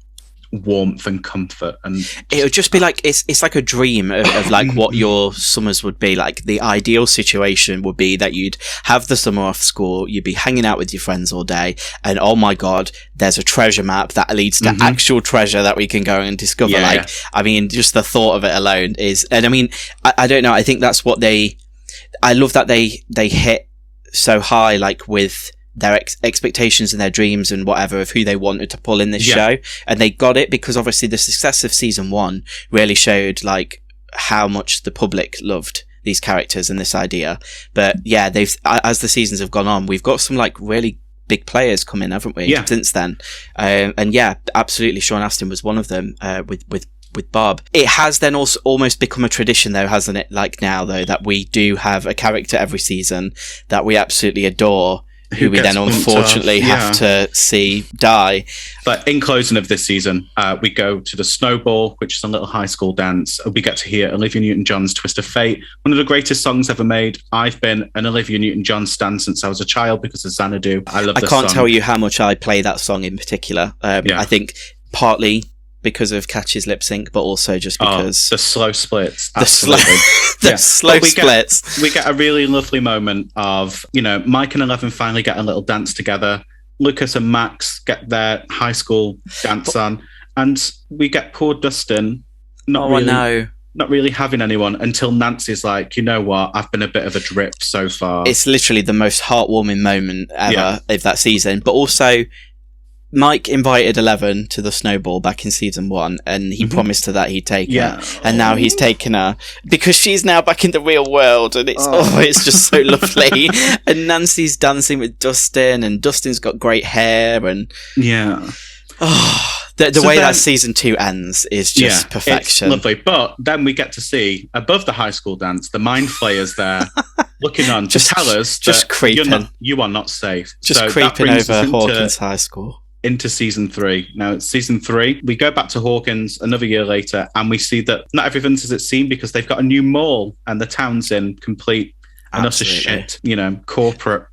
warmth and comfort, and it would just be like it's like a dream of like what your summers would be like. The ideal situation would be that you'd have the summer off school, you'd be hanging out with your friends all day, and oh my God, there's a treasure map that leads to actual treasure that we can go and discover. I mean, just the thought of it alone is, and I mean, I don't know, I think that's what I love that they hit so high, like with their expectations and their dreams and whatever of who they wanted to pull in this show, and they got it, because obviously the success of season 1 really showed like how much the public loved these characters and this idea. But yeah, they've, as the seasons have gone on, we've got some like really big players come in, haven't we? Since then, and yeah, absolutely, Sean Astin was one of them. With Bob, it has then also almost become a tradition, though, hasn't it? Like now, though, that we do have a character every season that we absolutely adore, who we then unfortunately have to see die. But in closing of this season, we go to the Snowball, which is a little high school dance. We get to hear Olivia Newton-John's Twist of Fate, one of the greatest songs ever made. I've been an Olivia Newton-John stan since I was a child because of Xanadu. I love this song. I can't tell you how much I play that song in particular. I think partly because of Catch's lip sync, but also just because the slow splits, slow splits. We get a really lovely moment of, Mike and 11 finally get a little dance together. Lucas and Max get their high school dance on, and we get poor Dustin not really having anyone until Nancy's like, you know what, I've been a bit of a drip so far. It's literally the most heartwarming moment ever of that season, but also Mike invited 11 to the Snowball back in season 1, and he promised her that he'd take her, and now he's taken her because she's now back in the real world, and it's just so lovely. And Nancy's dancing with Dustin, and Dustin's got great hair, and the way that season 2 ends is just perfection. It's lovely. But then we get to see above the high school dance, the mind flayers there looking on to tell us just creeping. You are not safe. Just creeping over Hawkins High School. Into season 3. Now it's season 3. We go back to Hawkins another year later, and we see that not everything's as it seemed, because they've got a new mall and the town's in complete and utter shit. Corporate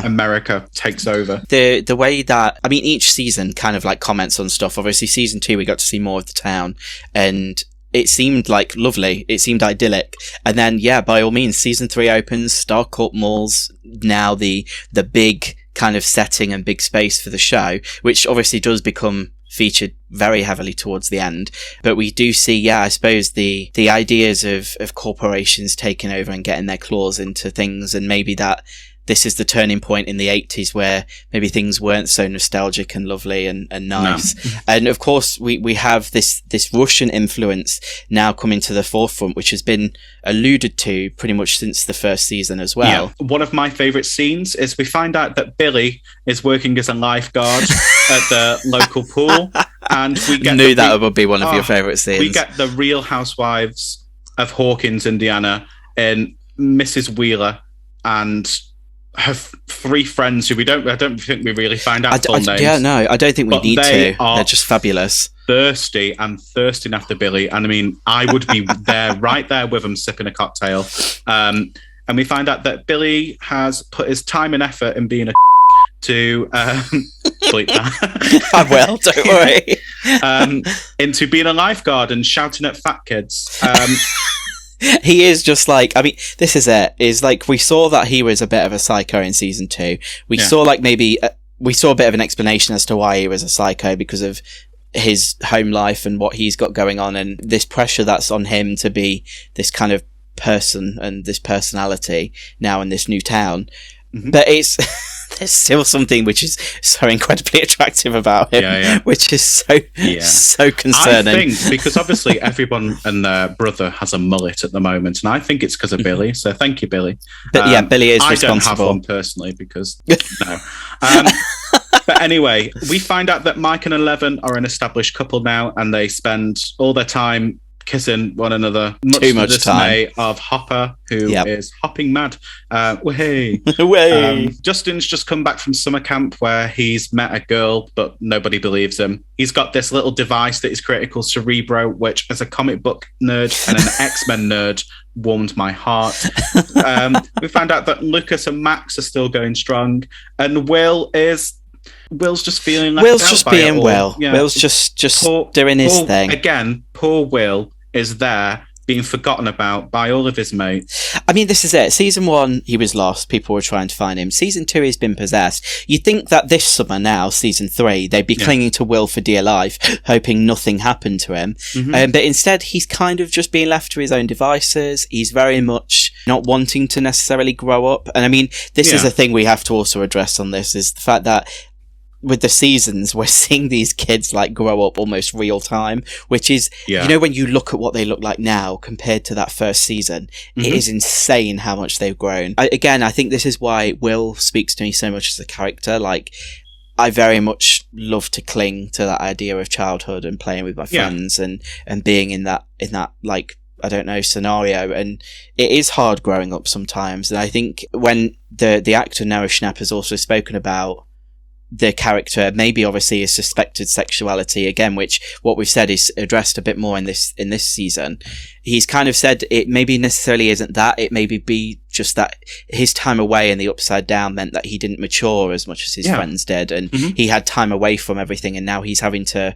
America takes over. The way that, I mean, each season kind of like comments on stuff. Obviously season 2 we got to see more of the town, and it seemed like lovely. It seemed idyllic. And then, by all means, season 3 opens, Starcourt Mall's now the big kind of setting and big space for the show, which obviously does become featured very heavily towards the end. But we do see, I suppose the ideas of corporations taking over and getting their claws into things, and maybe that this is the turning point in the 80s where maybe things weren't so nostalgic and lovely and nice. No. And of course, we have this Russian influence now coming to the forefront, which has been alluded to pretty much since the first season as well. Yeah. One of my favourite scenes is we find out that Billy is working as a lifeguard at the local pool. And we get knew that would be one of your favourite scenes. We get the Real Housewives of Hawkins, Indiana, in Mrs. Wheeler and her three friends who I don't think we really find out full names. Yeah, no, I don't think we need to. They're just fabulous. Thirsty and thirsting after Billy. And I mean, I would be right there with them sipping a cocktail. And we find out that Billy has put his time and effort in being a to bleep that. I will, don't worry. Into being a lifeguard and shouting at fat kids. He is just like, I mean, this is it. Is like, we saw that he was a bit of a psycho in season 2. We saw like we saw a bit of an explanation as to why he was a psycho because of his home life and what he's got going on and this pressure that's on him to be this kind of person and this personality now in this new town. Mm-hmm. But there's still something which is so incredibly attractive about him, which is so concerning. I think because obviously everyone and their brother has a mullet at the moment, and I think it's because of Billy. So thank you, Billy. But Billy is responsible. I don't have one personally because no. But anyway, we find out that Mike and Eleven are an established couple now, and they spend all their time kissing one another, much too to much the dismay of Hopper, who is hopping mad. Way. Justin's just come back from summer camp where he's met a girl, but nobody believes him. He's got this little device that he's created called Cerebro, which, as a comic book nerd and an X-Men nerd, warmed my heart. We found out that Lucas and Max are still going strong, and Will's just feeling left Will's out just by being it all. Will. Yeah. Will's just doing his thing. Again, poor Will is there being forgotten about by all of his mates. I mean, this is it. Season 1, he was lost. People were trying to find him. Season 2, he's been possessed. You'd think that this summer now, season 3, they'd be clinging to Will for dear life, hoping nothing happened to him. Mm-hmm. But instead, he's kind of just being left to his own devices. He's very much not wanting to necessarily grow up. And I mean, this is a thing we have to also address on this, is the fact that with the seasons, we're seeing these kids like grow up almost real time, which is, you know, when you look at what they look like now compared to that first season, it is insane how much they've grown. I think this is why Will speaks to me so much as a character. Like, I very much love to cling to that idea of childhood and playing with my friends and being in that like, I don't know, scenario. And it is hard growing up sometimes. And I think when the actor Noah Schnapp has also spoken about the character, maybe obviously his suspected sexuality again, which what we've said is addressed a bit more in this season. He's kind of said it maybe necessarily isn't that. It maybe be just that his time away in the Upside Down meant that he didn't mature as much as his friends did, and he had time away from everything, and now he's having to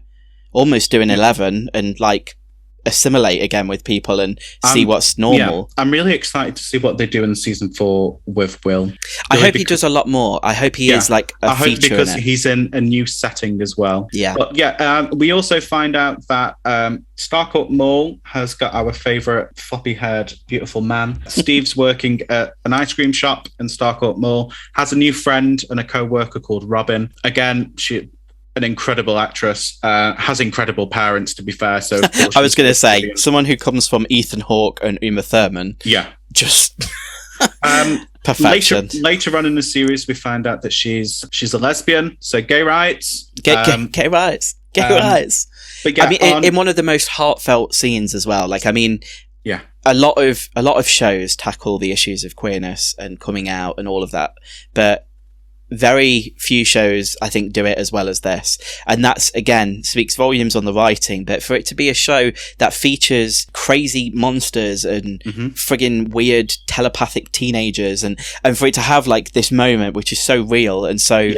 almost do an 11 and like assimilate again with people and see what's normal. I'm really excited to see what they do in season 4 with Will. I hope he does a lot more. I hope he is like a feature. I hope because he's in a new setting as well. Yeah. But we also find out that Starcourt Mall has got our favourite floppy-haired, beautiful man. Steve's working at an ice cream shop in Starcourt Mall, has a new friend and a co-worker called Robin. Again, an incredible actress, has incredible parents, to be fair. So I was going to say, someone who comes from Ethan Hawke and Uma Thurman. Yeah. Just perfection. Later on in the series, we find out that she's a lesbian, so gay rights. Gay rights. Gay rights. But I mean, in one of the most heartfelt scenes as well. Like, I mean, a lot of shows tackle the issues of queerness and coming out and all of that, but very few shows, I think, do it as well as this. And that's, again, speaks volumes on the writing. But for it to be a show that features crazy monsters and friggin' weird telepathic teenagers, and for it to have, like, this moment, which is so real and so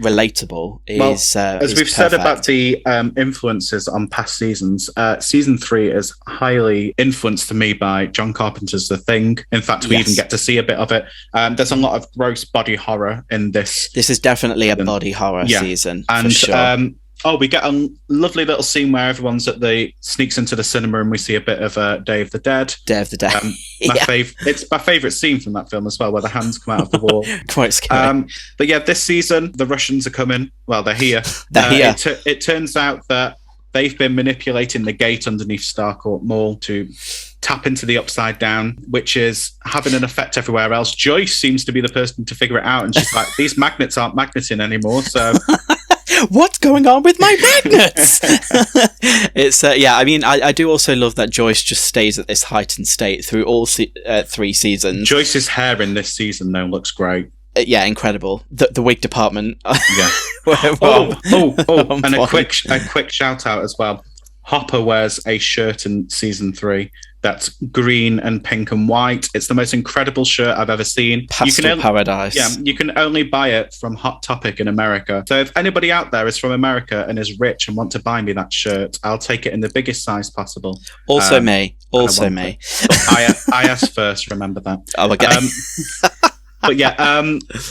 relatable, as we've said about the influences on past seasons, season 3 is highly influenced to me by John Carpenter's The Thing. In fact, we even get to see a bit of it. There's a lot of gross body horror in this. This is definitely a body horror season, and for sure. We get a lovely little scene where everyone's sneaks into the cinema, and we see a bit of Day of the Dead. Day of the Dead. It's my favourite scene from that film as well, where the hands come out of the wall. Quite scary. But yeah, this season the Russians are coming. Well, they're here. Here. It turns out that they've been manipulating the gate underneath Starcourt Mall to tap into the Upside Down, which is having an effect everywhere else. Joyce seems to be the person to figure it out, and she's like, these magnets aren't magneting anymore, so What's going on with my magnets? It's I mean, I do also love that Joyce just stays at this heightened state through all 3 seasons. Joyce's hair in this season though looks great. Yeah, incredible. The wig department. Yeah. And a quick shout out as well. Hopper wears a shirt in season 3 that's green and pink and white. It's the most incredible shirt I've ever seen. Pastel paradise. Yeah, you can only buy it from Hot Topic in America. So if anybody out there is from America and is rich and want to buy me that shirt, I'll take it in the biggest size possible. Also me. I asked first, remember that. Oh, okay. But yeah,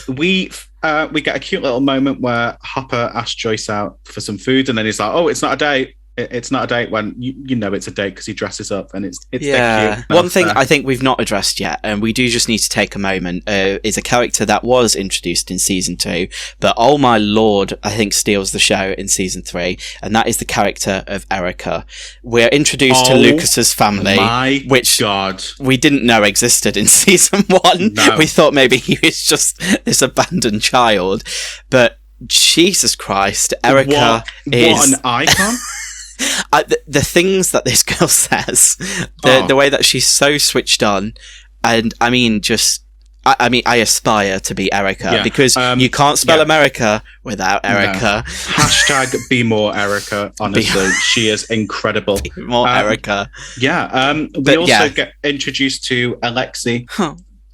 we get a cute little moment where Hopper asks Joyce out for some food, and then he's like, "Oh, it's not a date." It's not a date when you know it's a date because he dresses up and it's yeah. cute. One thing I think we've not addressed yet, and we do just need to take a moment, is a character that was introduced in season 2, but oh my lord, I think steals the show in season 3, and that is the character of Erica. We're introduced to Lucas's family, which we didn't know existed in season 1. No. We thought maybe he was just this abandoned child, but Jesus Christ, Erica is what an icon. The things that this girl says, the way that she's so switched on, and I mean, I aspire to be Erica because you can't spell America without Erica. No. Hashtag be more Erica. Honestly, she is incredible. Be more Erica. Yeah. We also get introduced to Alexei,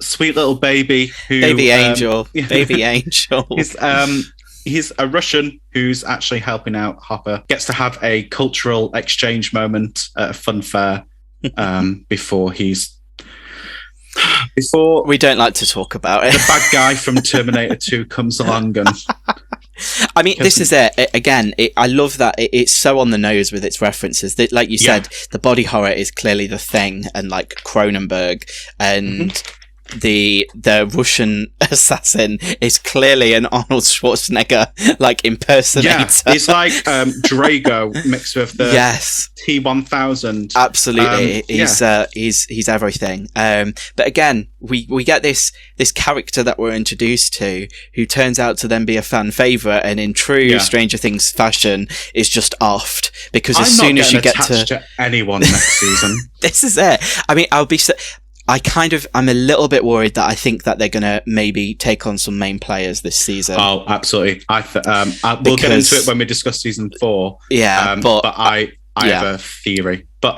sweet little baby baby angel. He's a Russian who's actually helping out Hopper. Gets to have a cultural exchange moment at a fun fair before we don't like to talk about it. The bad guy from Terminator 2 comes along and... I mean, this is it. Again, I love that it's so on the nose with its references. Like you said, the body horror is clearly the thing, and like Cronenberg and... The Russian assassin is clearly an Arnold Schwarzenegger like impersonator. Yeah, he's like Drago mixed with the T-1000. Absolutely, he's everything. But again, we get this character that we're introduced to, who turns out to then be a fan favorite, and in true Stranger Things fashion, is just offed because as soon as you get to anyone next season, this is it. I mean, I'm a little bit worried that I think that they're going to maybe take on some main players this season. Oh, absolutely. We'll get into it when we discuss season 4. Yeah, but I have a theory. But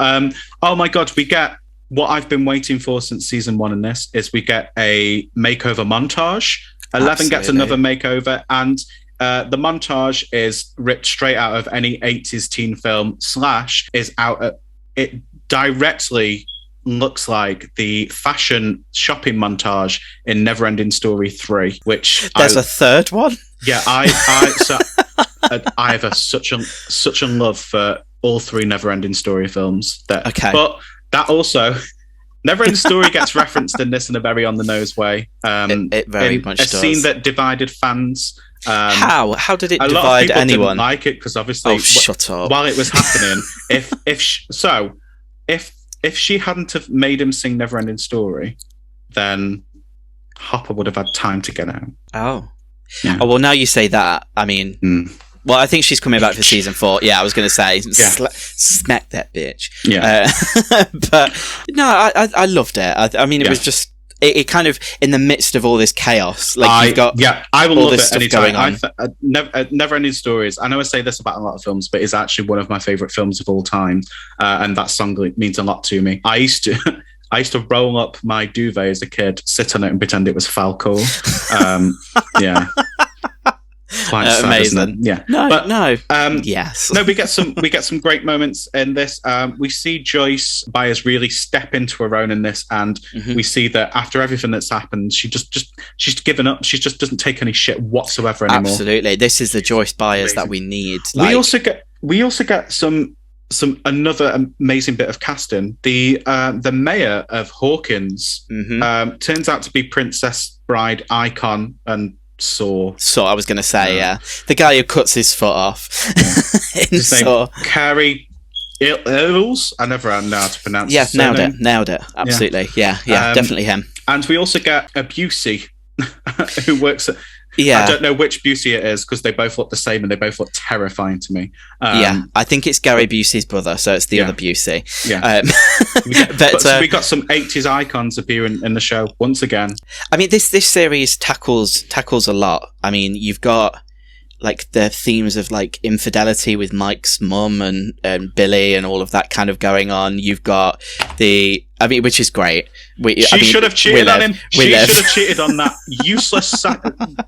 oh my God, we get what I've been waiting for since season 1 in this is we get a makeover montage. 11 gets another makeover, and the montage is ripped straight out of any 80s teen film / is out at it directly looks like the fashion shopping montage in Neverending Story 3, which there's a third one. Yeah, I have such a love for all 3 Neverending Story films. But that also Neverending Story gets referenced in this in a very on the nose way. It very much does. A scene that divided fans. How did it divide anyone? A lot of people didn't like it because obviously, shut up. While it was happening, if she hadn't have made him sing Neverending Story, then Hopper would have had time to get out. Oh, well, now you say that, I mean, well, I think she's coming back for season 4. Yeah, I was going to say, smack that bitch. Yeah, but no, I loved it. I mean, it was just. It kind of in the midst of all this chaos, like you've got I will all love this it stuff anytime. going on. Neverending Stories. I know I say this about a lot of films, but it's actually one of my favorite films of all time, and that song means a lot to me. I used to roll up my duvet as a kid, sit on it, and pretend it was Falco. Yeah. Quite sad, amazing. Yeah. Yes. No, we get some great moments in this. We see Joyce Byers really step into her own in this, and we see that after everything that's happened, she's given up. She just doesn't take any shit whatsoever anymore. Absolutely. This is the Joyce Byers that we need. We also get some another amazing bit of casting. The mayor of Hawkins turns out to be Princess Bride icon and Saw. I was going to say, the guy who cuts his foot off in Saw. Carrie Ills. I never know how to pronounce. Yeah, nailed it. Absolutely. Yeah, definitely him. And we also get a Busey who works Yeah. I don't know which Busey it is because they both look the same and they both look terrifying to me. I think it's Gary Busey's brother, so it's the other Busey. Yeah. But we got some 80s icons appearing in the show once again. I mean, this series tackles a lot. I mean, you've got like the themes of like infidelity with Mike's mum and Billy and all of that kind of going on. You've got which is great. She should have cheated on him. She should have cheated on that useless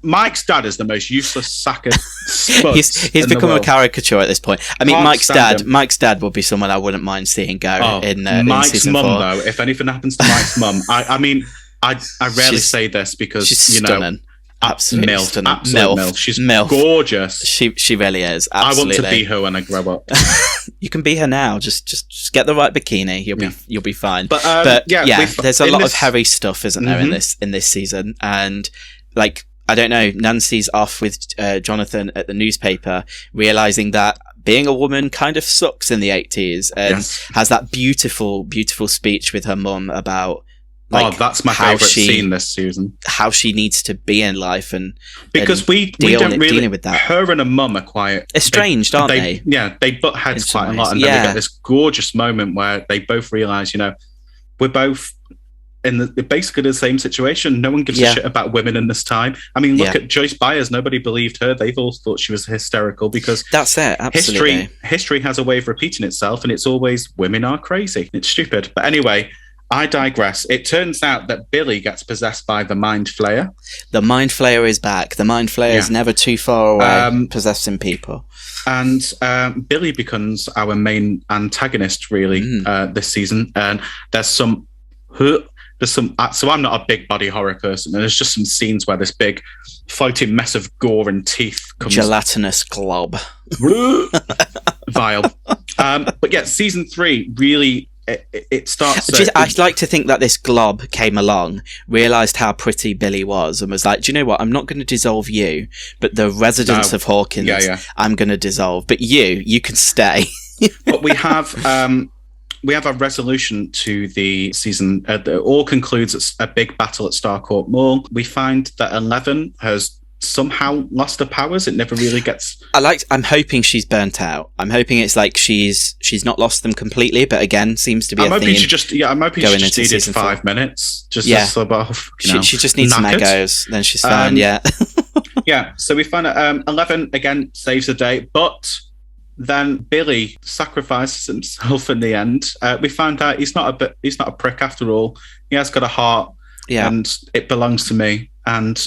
Mike's dad is the most useless sack of spuds. He's become a caricature at this point. I mean, Can't Mike's dad would be someone I wouldn't mind seeing go in Mike's season mum 4. though. If anything happens to Mike's mum, I mean, I rarely say this because she's stunning. Absolutely stunning. MILF. She's MILF. Gorgeous. She really is. Absolutely. I want to be her when I grow up. You can be her now. Just get the right bikini. You'll be fine. But there's a lot of heavy stuff, isn't there, in this season? And like, I don't know, Nancy's off with Jonathan at the newspaper, realizing that being a woman kind of sucks in the 80s, and has that beautiful, beautiful speech with her mum about. Like, that's my favourite scene this season. How she needs to be in life, because we don't really dealing with that. Her and her mum are quite estranged, aren't they? Yeah, they butt heads quite a lot, and then we get this gorgeous moment where they both realise, we're both in basically the same situation. No one gives a shit about women in this time. I mean, look at Joyce Byers. Nobody believed her. They've all thought she was hysterical because that's it. Absolutely, history has a way of repeating itself, and it's always women are crazy. It's stupid, but anyway. I digress. It turns out that Billy gets possessed by the Mind Flayer. The Mind Flayer is back. The Mind Flayer is never too far away, possessing people. And Billy becomes our main antagonist, really, this season. And there's some. So I'm not a big body horror person, and there's just some scenes where this big floating mess of gore and teeth comes. Gelatinous glob. Vile. But yeah, season 3 really. It starts. I'd like to think that this glob came along, realised how pretty Billy was, and was like, "Do you know what? I'm not going to dissolve you, but the residents of Hawkins, I'm going to dissolve. But you can stay." But we have a resolution to the season. It all concludes at a big battle at Starcourt Mall. We find that 11 has somehow lost her powers. It never really gets. I'm hoping she's burnt out. I'm hoping it's like she's not lost them completely, but again, seems to be I'm a hoping theme. I'm hoping she just needed 5 minutes just to sub off. She just needs some echoes, then she's fine. Yeah. So we find out 11 again saves the day, but then Billy sacrifices himself in the end. We found out he's not a prick after all. He has got a heart, and it belongs to me. And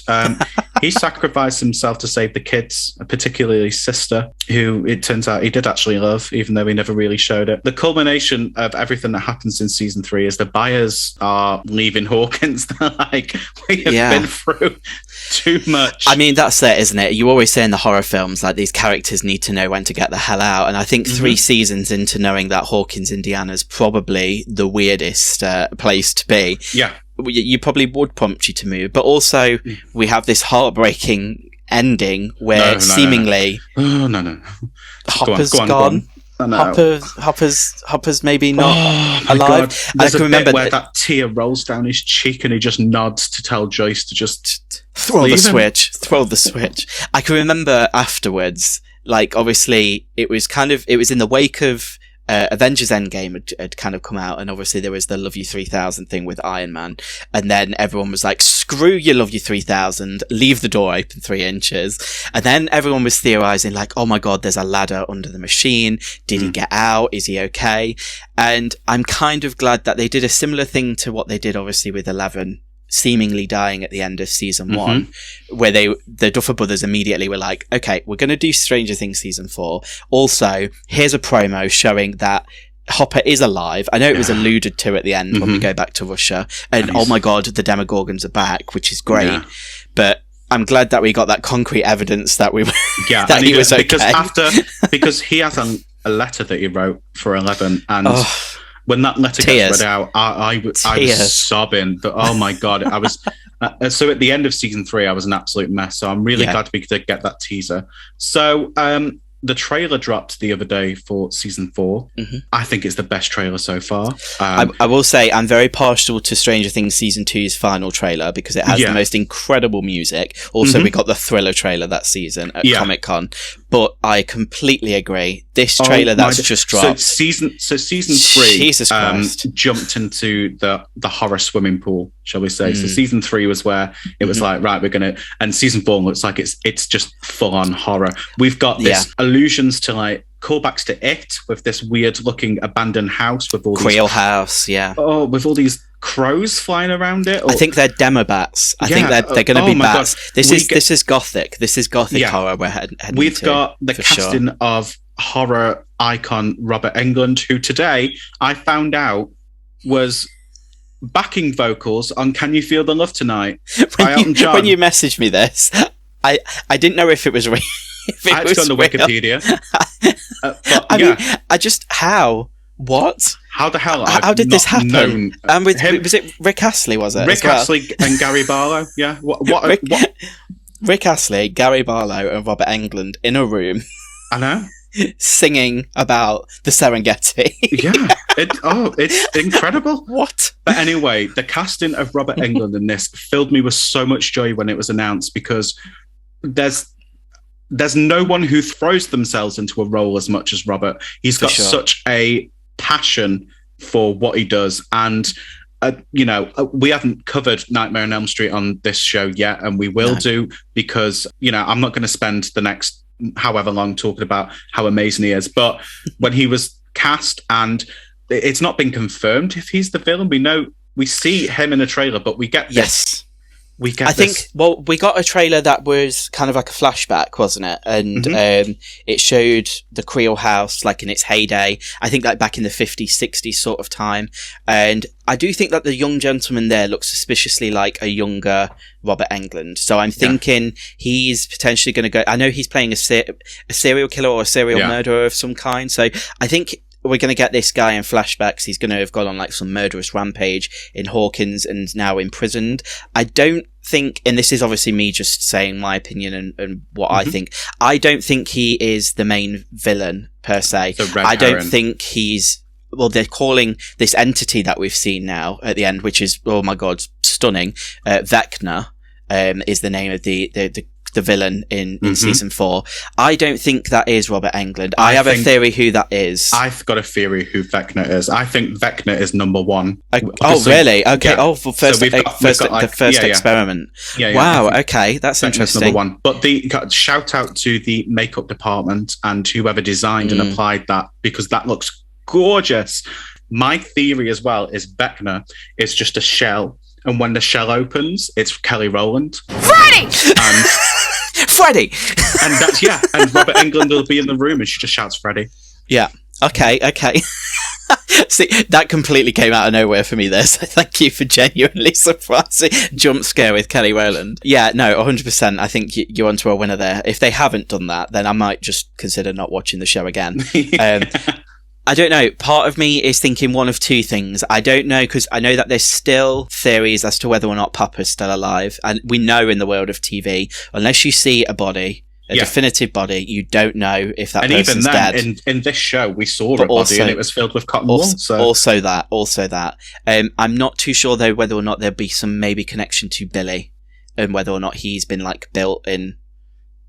he sacrificed himself to save the kids, particularly his sister, who it turns out he did actually love, even though he never really showed it. The culmination of everything that happens in season 3 is the Byers are leaving Hawkins. They're like, we have been through too much. I mean, that's it, isn't it? You always say in the horror films, like, these characters need to know when to get the hell out. And I think 3 seasons into knowing that Hawkins, Indiana is probably the weirdest place to be. Yeah. You probably would prompt you to move, but also we have this heartbreaking ending where seemingly Hopper's gone. Hopper's maybe not alive. God. And I can remember where that tear rolls down his cheek and he just nods to tell Joyce to just throw the switch. I can remember afterwards, like, obviously it was in the wake of Avengers Endgame had kind of come out, and obviously there was the Love You 3000 thing with Iron Man, and then everyone was like, screw your Love You 3000, leave the door open 3 inches, and then everyone was theorizing like, oh my god, there's a ladder under the machine, did he get out, is he okay? And I'm kind of glad that they did a similar thing to what they did obviously with 11 seemingly dying at the end of season 1, where the Duffer Brothers immediately were like, okay, we're going to do Stranger Things season 4. Also, here's a promo showing that Hopper is alive. I know it was alluded to at the end when we go back to Russia, and oh my god, the Demogorgons are back, which is great. But I'm glad that we got that concrete evidence that we that he was okay. Because he has a letter that he wrote for 11, and when that letter gets read out, I was sobbing. Oh my god, I was. So at the end of season 3, I was an absolute mess. So I'm really glad we could get that teaser. So the trailer dropped the other day for season 4. Mm-hmm. I think it's the best trailer so far. I will say I'm very partial to Stranger Things season 2's final trailer because it has the most incredible music. Also, we got the Thriller trailer that season at Comic-Con. But I completely agree. This trailer that's just dropped. So season 3 Jesus Christ. Jumped into the horror swimming pool, shall we say. So season 3 was where it was like, right, we're going to... And season 4 looks like it's just full-on horror. We've got this allusions to like callbacks to It with this weird-looking abandoned house with all Creole house, Oh, with all these crows flying around it. I think they're demobats. I think they're going to be bats. God. This is gothic. This is gothic horror we're heading We've to, got the casting of horror icon Robert Englund, who today I found out was backing vocals on "Can You Feel the Love Tonight" by Elton John. When you messaged me this, I didn't know if it was real. I had to go on the Wikipedia. I mean, how? What? How the hell? How did this happen? And with him, was it Rick Astley? Was it Rick Astley and Gary Barlow? Yeah. What? Rick Astley, Gary Barlow, and Robert Englund in a room. I know. Singing about the Serengeti. It's incredible. What? But anyway, the casting of Robert Englund in this filled me with so much joy when it was announced, because there's no one who throws themselves into a role as much as Robert. He's got such a passion for what he does. And, we haven't covered Nightmare on Elm Street on this show yet, and we will do, because, I'm not going to spend the next however long talking about how amazing he is. But when he was cast, and it's not been confirmed if he's the villain, we see him in a trailer, but we get this. We got a trailer that was kind of like a flashback, wasn't it? And it showed the Creole house like in its heyday. I think like back in the 50s, 60s sort of time. And I do think that the young gentleman there looks suspiciously like a younger Robert Englund. So I'm thinking he's potentially going to go... I know he's playing a serial killer or a serial murderer of some kind. So I think we're going to get this guy in flashbacks. He's going to have gone on like some murderous rampage in Hawkins and now imprisoned. I don't think, and this is obviously me just saying my opinion and what I think, I don't think he is the main villain per se. I don't think he's... Well, they're calling this entity that we've seen now at the end, which is, oh my God, stunning. Vecna is the name of the villain in season 4. I don't think that is Robert Englund. I have a theory who that is. I've got a theory who Vecna is. I think Vecna is number 1. Really? Okay. Yeah. Oh, for first experiment. Wow. Okay, that's Vecna's interesting. Number 1. But the shout out to the makeup department and whoever designed and applied that, because that looks gorgeous. My theory as well is Vecna is just a shell, and when the shell opens, it's Kelly Rowland. Freddy! Freddy! And that's, and Robert Englund will be in the room and she just shouts Freddy. Yeah. Okay. See, that completely came out of nowhere for me there, so thank you for genuinely surprising jump scare with Kelly Rowland. Yeah, no, 100%. I think you're onto a winner there. If they haven't done that, then I might just consider not watching the show again. I don't know. Part of me is thinking one of two things. I don't know, because I know that there's still theories as to whether or not Papa's still alive. And we know in the world of TV, unless you see a body, a definitive body, you don't know if that person's dead. And even then, in this show, we saw a body and it was filled with cotton wool. Also that. I'm not too sure, though, whether or not there'd be some maybe connection to Billy and whether or not he's been like built in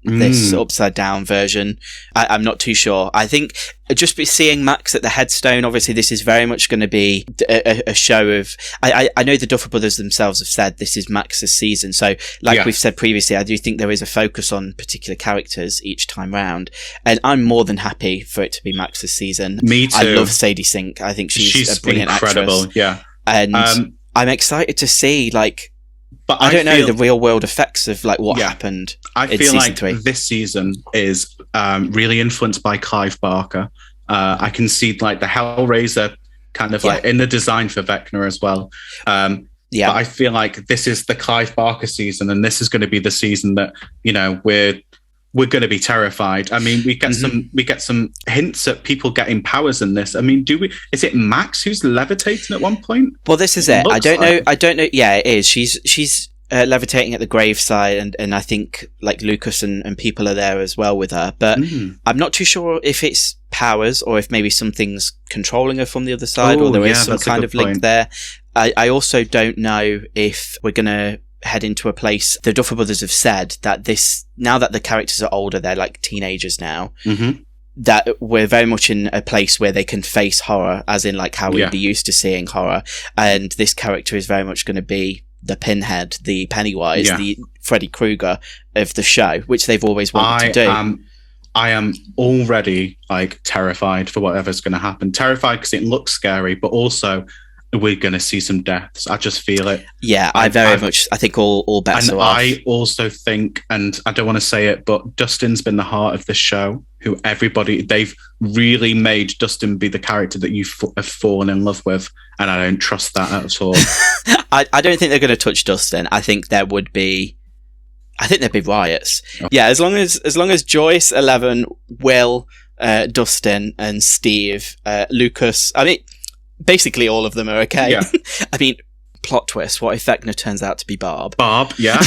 this upside down version. I'm not too sure. I think just seeing Max at the headstone, obviously this is very much going to be a show of, I know the Duffer Brothers themselves have said this is Max's season, so we've said previously, I do think there is a focus on particular characters each time round, and I'm more than happy for it to be Max's season. Me too. I love Sadie Sink. I think she's a brilliant incredible actress. And I'm excited to see but I don't know the real world effects of what happened. I feel like this season is really influenced by Clive Barker. I can see the Hellraiser kind of in the design for Vecna as well. But I feel like this is the Clive Barker season, and this is going to be the season that we're going to be terrified. I mean, we get some hints at people getting powers in this. I mean, is it Max who's levitating at one point? Well, this is it. I don't know. Yeah, it is. She's levitating at the graveside, and I think like Lucas and people are there as well with her. But I'm not too sure if it's powers or if maybe something's controlling her from the other side, or there is some kind of link there. I also don't know if we're going to head into a place. The Duffer Brothers have said that now that the characters are older, they're like teenagers now, that we're very much in a place where they can face horror, as in like how we'd be used to seeing horror. And this character is very much going to be the Pinhead, the Pennywise, the Freddy Krueger of the show, which they've always wanted to do. I am already like terrified for whatever's going to happen. Terrified because it looks scary, but also we're going to see some deaths. I just feel it. Yeah, I think all bets are off. I also think, and I don't want to say it, but Dustin's been the heart of the show. They've really made Dustin be the character that you have fallen in love with, and I don't trust that at all. I don't think they're going to touch Dustin. I think there'd be riots. Oh. Yeah, as long as Joyce, Eleven, Will, Dustin, and Steve, Lucas, I mean, basically all of them are okay. Yeah. I mean, plot twist, what if Vecna turns out to be Barb? Barb, yeah.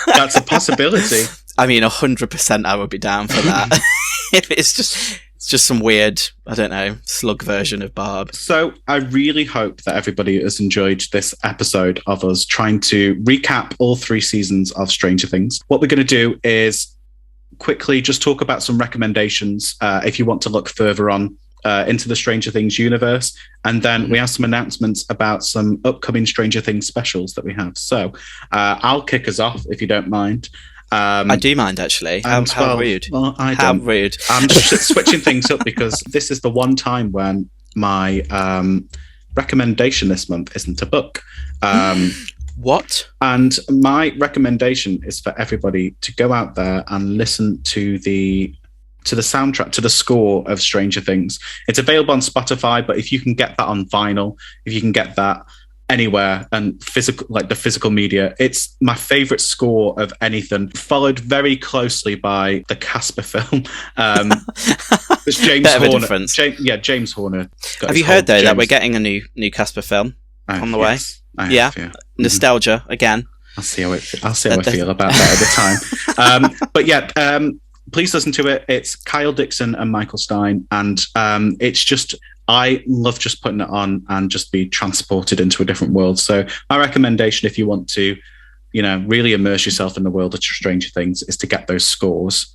That's a possibility. I mean, 100% I would be down for that. If it's just some weird, I don't know, slug version of Barb. So I really hope that everybody has enjoyed this episode of us trying to recap all 3 seasons of Stranger Things. What we're going to do is quickly just talk about some recommendations if you want to look further on into the Stranger Things universe. And then we have some announcements about some upcoming Stranger Things specials that we have. So I'll kick us off if you don't mind. I do mind, actually. How rude. Well, how rude. I'm just switching things up because this is the one time when my recommendation this month isn't a book. What? And my recommendation is for everybody to go out there and listen to the soundtrack, to the score of Stranger Things. It's available on Spotify, but if you can get that on vinyl, if you can get that anywhere, and physical, like the physical media, it's my favorite score of anything, followed very closely by the Casper film. It's James Horner. James Horner. Have you heard though that we're getting a new Casper film on the way? Yeah. Nostalgia again. I'll see how I feel about that at the time. But yeah, please listen to it. It's Kyle Dixon and Michael Stein, and it's just, I love just putting it on and just be transported into a different world. So my recommendation, if you want to, really immerse yourself in the world of Stranger Things, is to get those scores.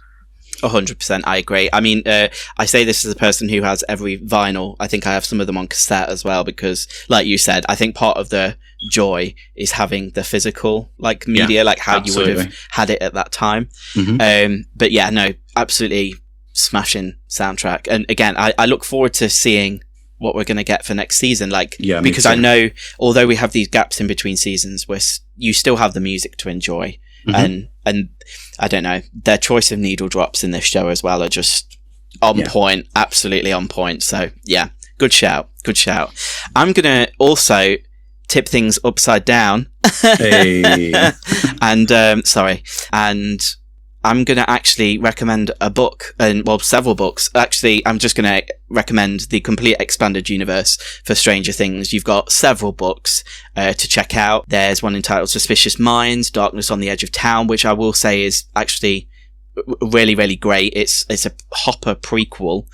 100%, I agree. I mean, I say this as a person who has every vinyl. I think I have some of them on cassette as well, because, like you said, I think part of the joy is having the physical, like, media, like how absolutely. You would have had it at that time. Mm-hmm. But yeah, no, absolutely smashing soundtrack. And again, I look forward to seeing what we're going to get for next season. Because I know, although we have these gaps in between seasons, you still have the music to enjoy. Mm-hmm. And I don't know, their choice of needle drops in this show as well are just on point, absolutely on point. So yeah, good shout. I'm going to also tip things upside down. Hey. And I'm going to actually recommend a book, several books. Actually, I'm just going to recommend the complete expanded universe for Stranger Things. You've got several books to check out. There's one entitled Suspicious Minds, Darkness on the Edge of Town, which I will say is actually really, really great. It's a Hopper prequel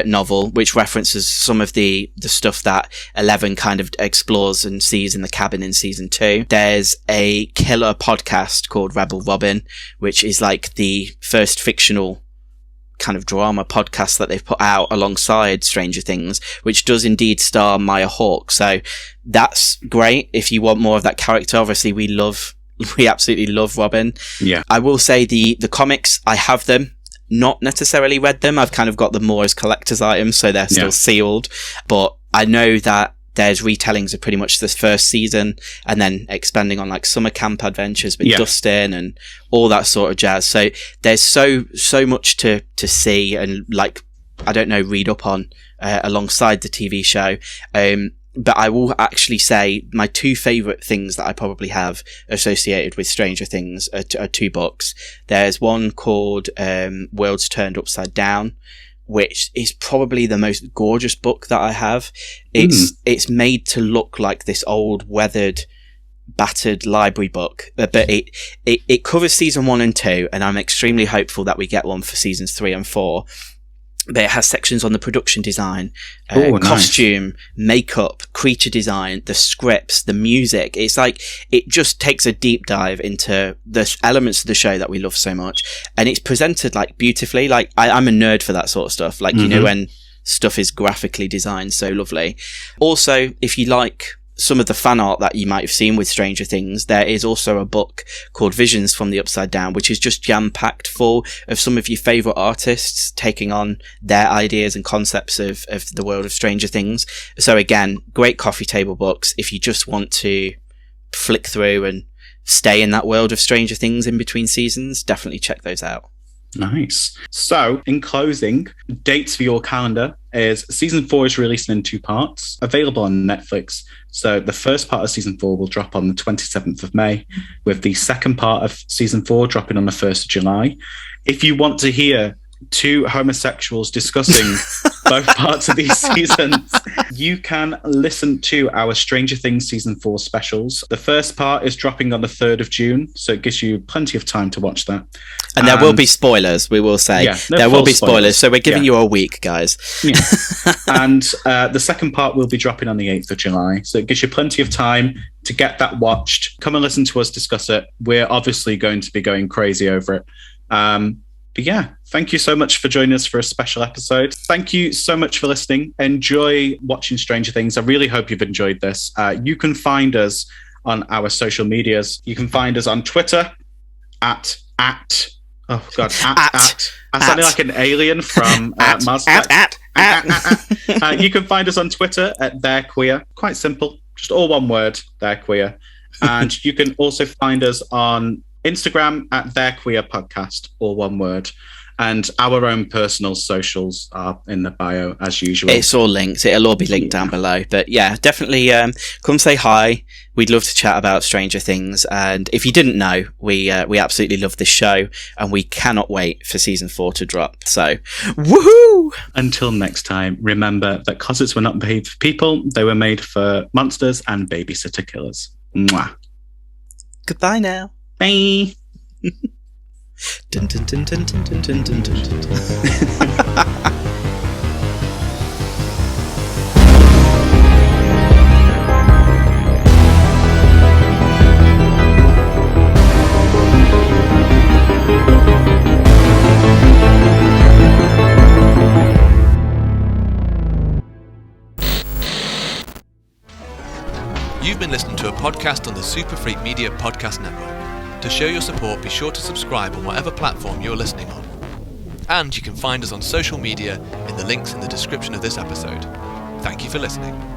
novel, which references some of the stuff that Eleven kind of explores and sees in the cabin in season 2. There's a killer podcast called Rebel Robin, which is like the first fictional kind of drama podcast that they've put out alongside Stranger Things, which does indeed star Maya Hawke. So that's great if you want more of that character. Obviously, we absolutely love Robin. Yeah. I will say the comics, I have them, not necessarily read them. I've kind of got them more as collector's items, so they're still sealed. But I know that there's retellings of pretty much this first season, and then expanding on like summer camp adventures with Dustin and all that sort of jazz. So there's so much to see and, like, I don't know, read up on alongside the TV show. But I will actually say my 2 favourite things that I probably have associated with Stranger Things are 2 books. There's one called Worlds Turned Upside Down, which is probably the most gorgeous book that I have. It's made to look like this old, weathered battered library book, but it covers season 1 and 2, and I'm extremely hopeful that we get one for seasons 3 and 4. But it has sections on the production design, costume, makeup, creature design, the scripts, the music. It's like, it just takes a deep dive into the elements of the show that we love so much. And it's presented like beautifully. Like I'm a nerd for that sort of stuff. Like, you know, when stuff is graphically designed so lovely. Also, if you like some of the fan art that you might have seen with Stranger Things, there is also a book called Visions from the Upside Down, which is just jam-packed full of some of your favourite artists taking on their ideas and concepts of the world of Stranger Things. So again, great coffee table books if you just want to flick through and stay in that world of Stranger Things in between seasons. Definitely check those out. Nice. So, in closing, dates for your calendar is season 4 is releasing in 2 parts, available on Netflix. So, the first part of season 4 will drop on the 27th of May, with the second part of season 4 dropping on the 1st of July. If you want to hear 2 homosexuals discussing both parts of these seasons, you can listen to our Stranger Things season 4 specials. The first part is dropping on the 3rd of June, so it gives you plenty of time to watch that. And there will be spoilers, we will say. Yeah, there will be spoilers, so we're giving you a week, guys. Yeah. And the second part will be dropping on the 8th of July, so it gives you plenty of time to get that watched. Come and listen to us discuss it. We're obviously going to be going crazy over it. But yeah, thank you so much for joining us for a special episode. Thank you so much for listening. Enjoy watching Stranger Things. I really hope you've enjoyed this. You can find us on our social medias. You can find us on Twitter at I sounded like an alien from Mars Effect. You can find us on Twitter at They're Queer. Quite simple. Just all one word, They're Queer. And you can also find us on Instagram at They're Queer Podcast, all one word. And our own personal socials are in the bio as usual. It's all linked. It'll all be linked down below. But yeah, definitely come say hi. We'd love to chat about Stranger Things. And if you didn't know, we absolutely love this show, and we cannot wait for season 4 to drop. So, woohoo! Until next time, remember that closets were not made for people. They were made for monsters and babysitter killers. Mwah. Goodbye now. Bye. Dun, dun, dun, dun, dun, dun, dun, dun, dun. You've been listening to a podcast on the Super Freak Media Podcast Network. To show your support, be sure to subscribe on whatever platform you're listening on. And you can find us on social media in the links in the description of this episode. Thank you for listening.